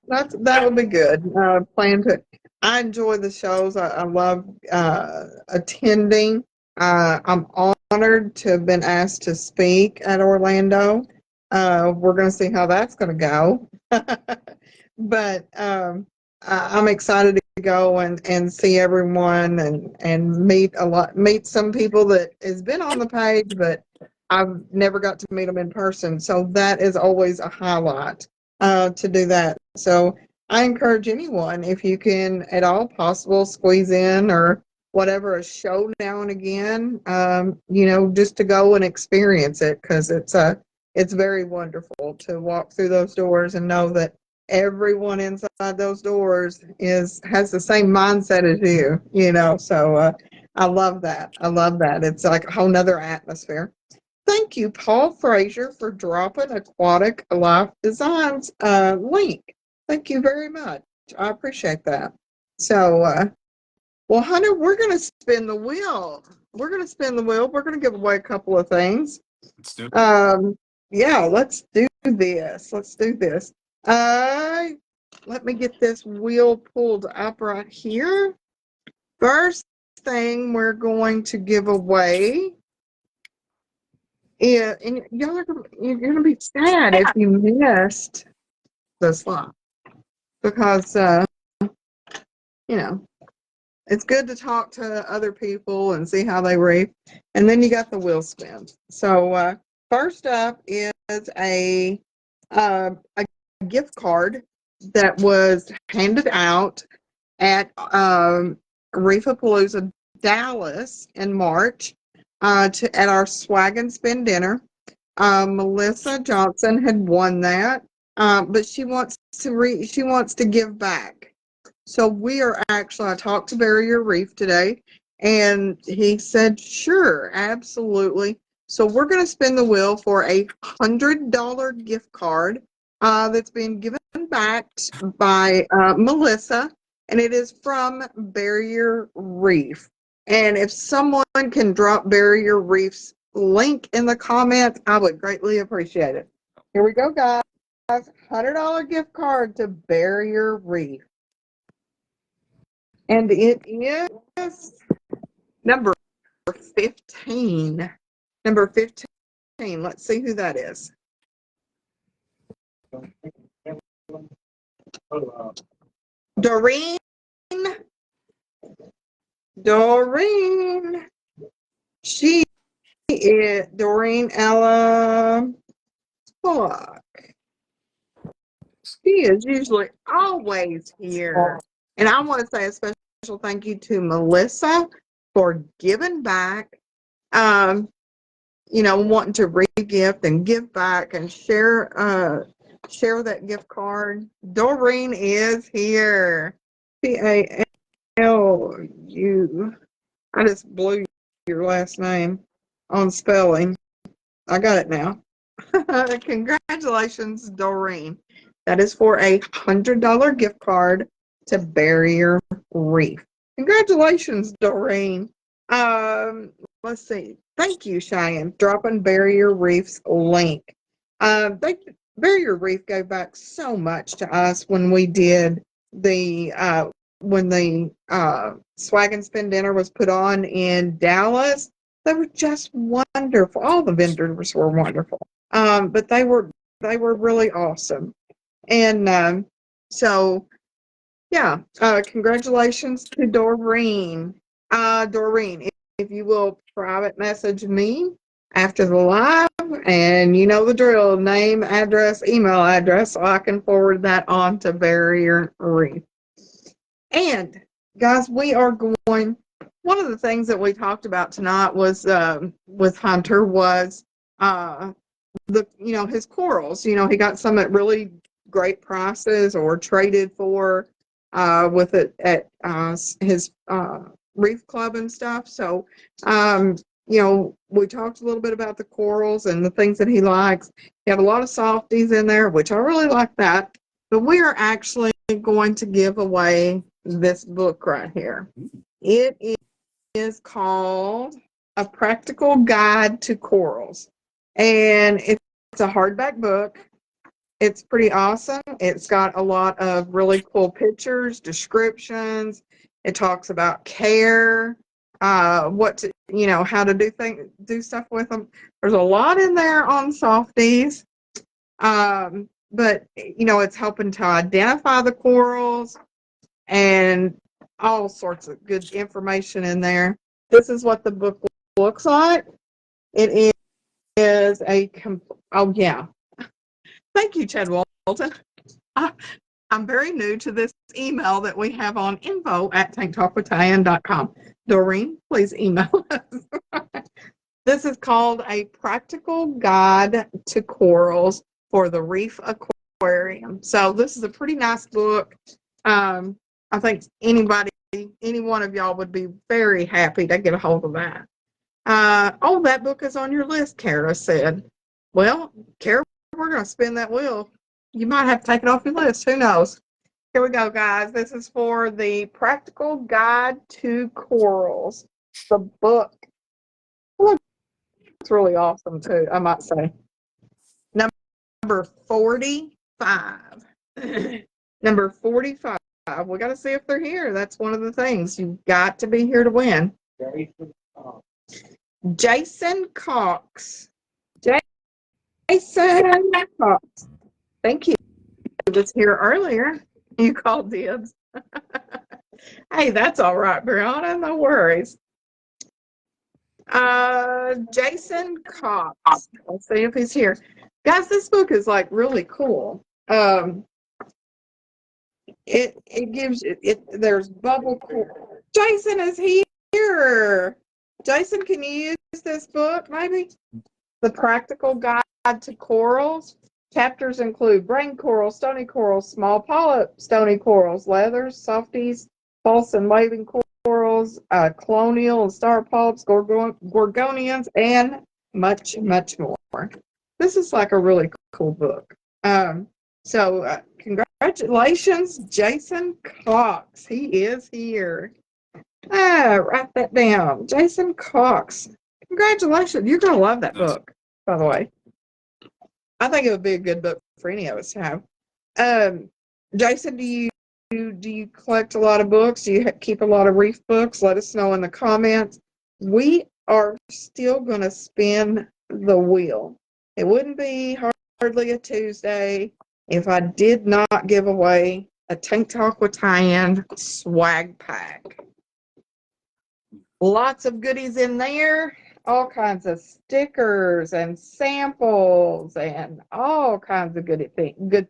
That would be good. Plan to. I enjoy the shows. I love attending. I'm honored to have been asked to speak at Orlando. We're going to see how that's going to go. But I'm excited to go and see everyone and meet some people that has been on the page, but I've never got to meet them in person. So that is always a highlight to do that. So I encourage anyone, if you can at all possible, squeeze in or whatever, a show now and again, just to go and experience it, because it's very wonderful to walk through those doors and know that everyone inside those doors has the same mindset as you. So I love that. I love that. It's like a whole nother atmosphere. Thank you, Paul Frazier, for dropping Aquatic Life Designs link. Thank you very much. I appreciate that. So, well, Hunter, we're going to spin the wheel. We're going to spin the wheel. We're going to give away a couple of things. Let's do it. Yeah, let's do this. Let's do this. Let me get this wheel pulled up right here. First thing we're going to give away. Yeah, and you're gonna be sad if you missed the slot, because it's good to talk to other people and see how they rate, and then you got the wheel spin. So first up is a gift card that was handed out at Reefapalooza Dallas in March at our Swag and Spin dinner. Melissa Johnson had won that. but she wants to give back. So we are actually, I talked to Barrier Reef today, and he said, sure, absolutely. So we're going to spin the wheel for a $100 gift card that's being given back by Melissa, and it is from Barrier Reef. And if someone can drop Barrier Reef's link in the comments, I would greatly appreciate it. Here we go, guys. $100 gift card to Barrier Reef. And it is number 15. Number 15. Let's see who that is. Doreen. Doreen. She is Doreen Ella Bullock. She is usually always here. And I want to say a special thank you to Melissa for giving back. You know, wanting to re-gift and give back and share that gift card. Doreen is here. P-A-L-U. I just blew your last name on spelling. I got it now. Congratulations, Doreen. That is for a $100 gift card to Barrier Reef. Congratulations, Doreen. Let's see. Thank you, Cheyenne, dropping Barrier Reef's link. Barrier Reef gave back so much to us when we did when the Swag and Spin dinner was put on in Dallas. They were just wonderful. All the vendors were wonderful. But they were really awesome. And so yeah, congratulations to Doreen. Doreen, if you will private message me after the live, and you know the drill, name, address, email address, so I can forward that on to Barrier Reef. And guys, we are going, one of the things that we talked about tonight was with Hunter was his corals. He got some at really great prices or traded for with it at his reef club and stuff. So we talked a little bit about the corals and the things that he likes. He had a lot of softies in there, which I really like that. But we are actually going to give away this book right here. It is called A Practical Guide to Corals. And it's a hardback book. It's pretty awesome. It's got a lot of really cool pictures, descriptions. It talks about care, how to do stuff with them. There's a lot in there on softies. But it's helping to identify the corals and all sorts of good information in there. This is what the book looks like. It is oh yeah. Thank you, Chad Walton. I'm very new to this email that we have on info@tanktalkwithtian.com. Doreen, please email us. This is called A Practical Guide to Corals for the Reef Aquarium. So this is a pretty nice book. I think any one of y'all would be very happy to get a hold of that. That book is on your list, Kara said. Well, Kara, we're going to spin that wheel. You might have to take it off your list. Who knows? Here we go, guys. This is for the Practical Guide to Corals. The book. Look, it's really awesome, too, I might say. Number 45. Number 45. We got to see if they're here. That's one of the things. You've got to be here to win. Jason Cox. Jason Cox. Thank you. He was here earlier. You called dibs. Hey, that's all right, Brianna. No worries. Jason Cox. Let's see if he's here. Guys, this book is like really cool. It gives it there's bubble coral. Jason is here. Jason, can you use this book maybe? The Practical Guide to Corals. Chapters include brain corals, stony corals, small polyp stony corals, leathers, softies, pulse and waving corals, colonial and star polyps, gorgonians, and much, much more. This is like a really cool book. Congratulations, Jason Cox. He is here. Write that down. Jason Cox. Congratulations. You're going to love that book, by the way. I think it would be a good book for any of us to have. Jason, do you collect a lot of books? Do you keep a lot of reef books? Let us know in the comments. We are still going to spin the wheel. It wouldn't be hardly a Tuesday if I did not give away a Tank Talk with Tian swag pack. Lots of goodies in there. All kinds of stickers and samples and all kinds of good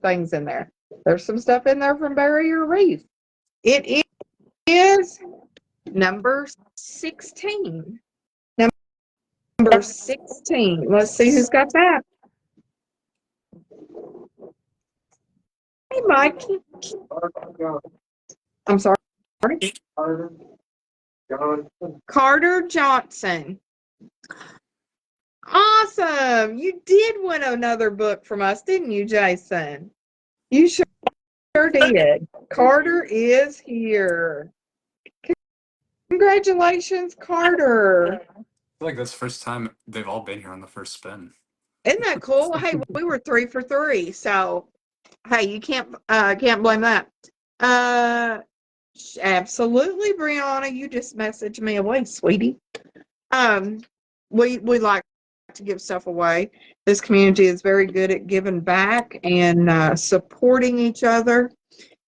things in there. There's some stuff in there from Barrier Reef. It is number 16. Number 16. Let's see who's got that. Hey, Mike. I'm sorry. Carter Johnson. Awesome. You did win another book from us, didn't you, Jason? You sure did. Carter is here. Congratulations, Carter. I feel like that's the first time they've all been here on the first spin. Isn't that cool? Hey, we were 3 for 3, so hey, you can't blame that. Absolutely, Brianna. You just messaged me away, sweetie. We like to give stuff away. This community is very good at giving back and supporting each other.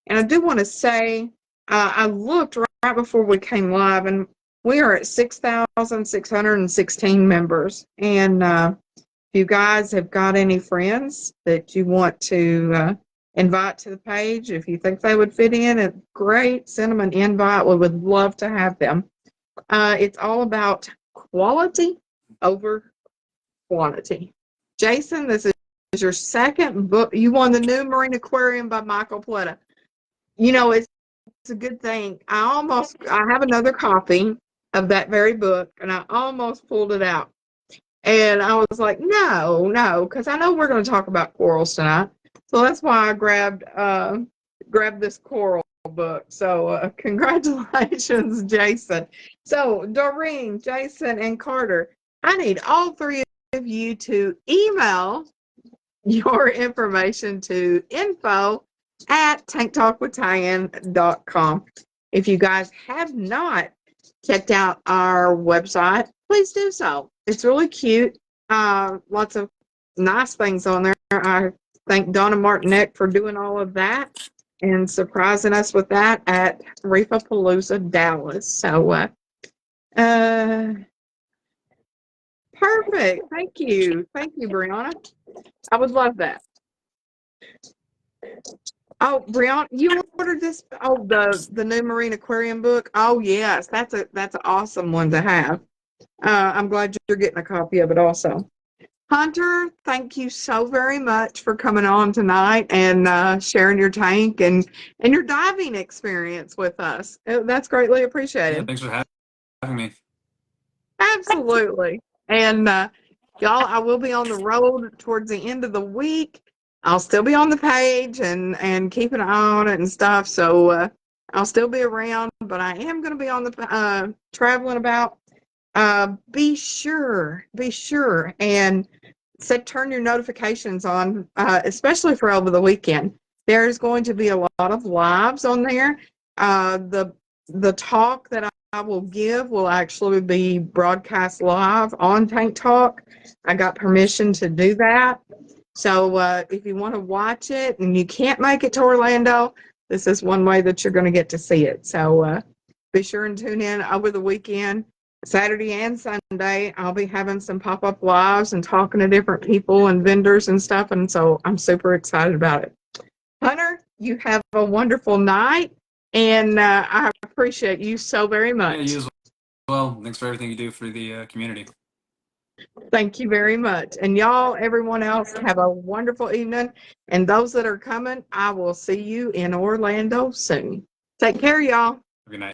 And I do want to say, I looked right before we came live, and we are at 6,616 members. And if you guys have got any friends that you want to invite to the page, if you think they would fit in, it's great. Send them an invite. We would love to have them. It's all about quality over quantity. Jason, this is your second book. You won the New Marine Aquarium by Michael Pletta. You know, it's a good thing. I have another copy of that very book, and I almost pulled it out. And I was like, no, because I know we're going to talk about corals tonight. So that's why I grabbed this coral book. So congratulations, Jason. So Doreen, Jason, and Carter, I need all three of you to email your information to info@tanktalkwithtian.com. If you guys have not checked out our website, please do so. It's really cute. Lots of nice things on there. I thank Donna Martinek for doing all of that and surprising us with that at Reefapalooza Dallas. So, perfect. Thank you, Brianna. I would love that. Oh, Brianna, you ordered this? Oh, the New Marine Aquarium book. Oh, yes, that's an awesome one to have. I'm glad you're getting a copy of it also. Hunter, thank you so very much for coming on tonight and sharing your tank and your diving experience with us. That's greatly appreciated. Yeah, thanks for having me. Absolutely. And y'all, I will be on the road towards the end of the week. I'll still be on the page and keep an eye on it and stuff. So I'll still be around, but I am going to be on the traveling about. Be sure and turn your notifications on, especially for over the weekend. There's going to be a lot of lives on there. The talk that I will give will actually be broadcast live on Tank Talk. I got permission to do that. So if you want to watch it and you can't make it to Orlando, this is one way that you're going to get to see it. So be sure and tune in over the weekend. Saturday and Sunday, I'll be having some pop-up lives and talking to different people and vendors and stuff, and so I'm super excited about it. Hunter, you have a wonderful night, and I appreciate you so very much. Yeah, you as well. Thanks for everything you do for the community. Thank you very much. And y'all, everyone else, have a wonderful evening. And those that are coming, I will see you in Orlando soon. Take care, y'all. Good night.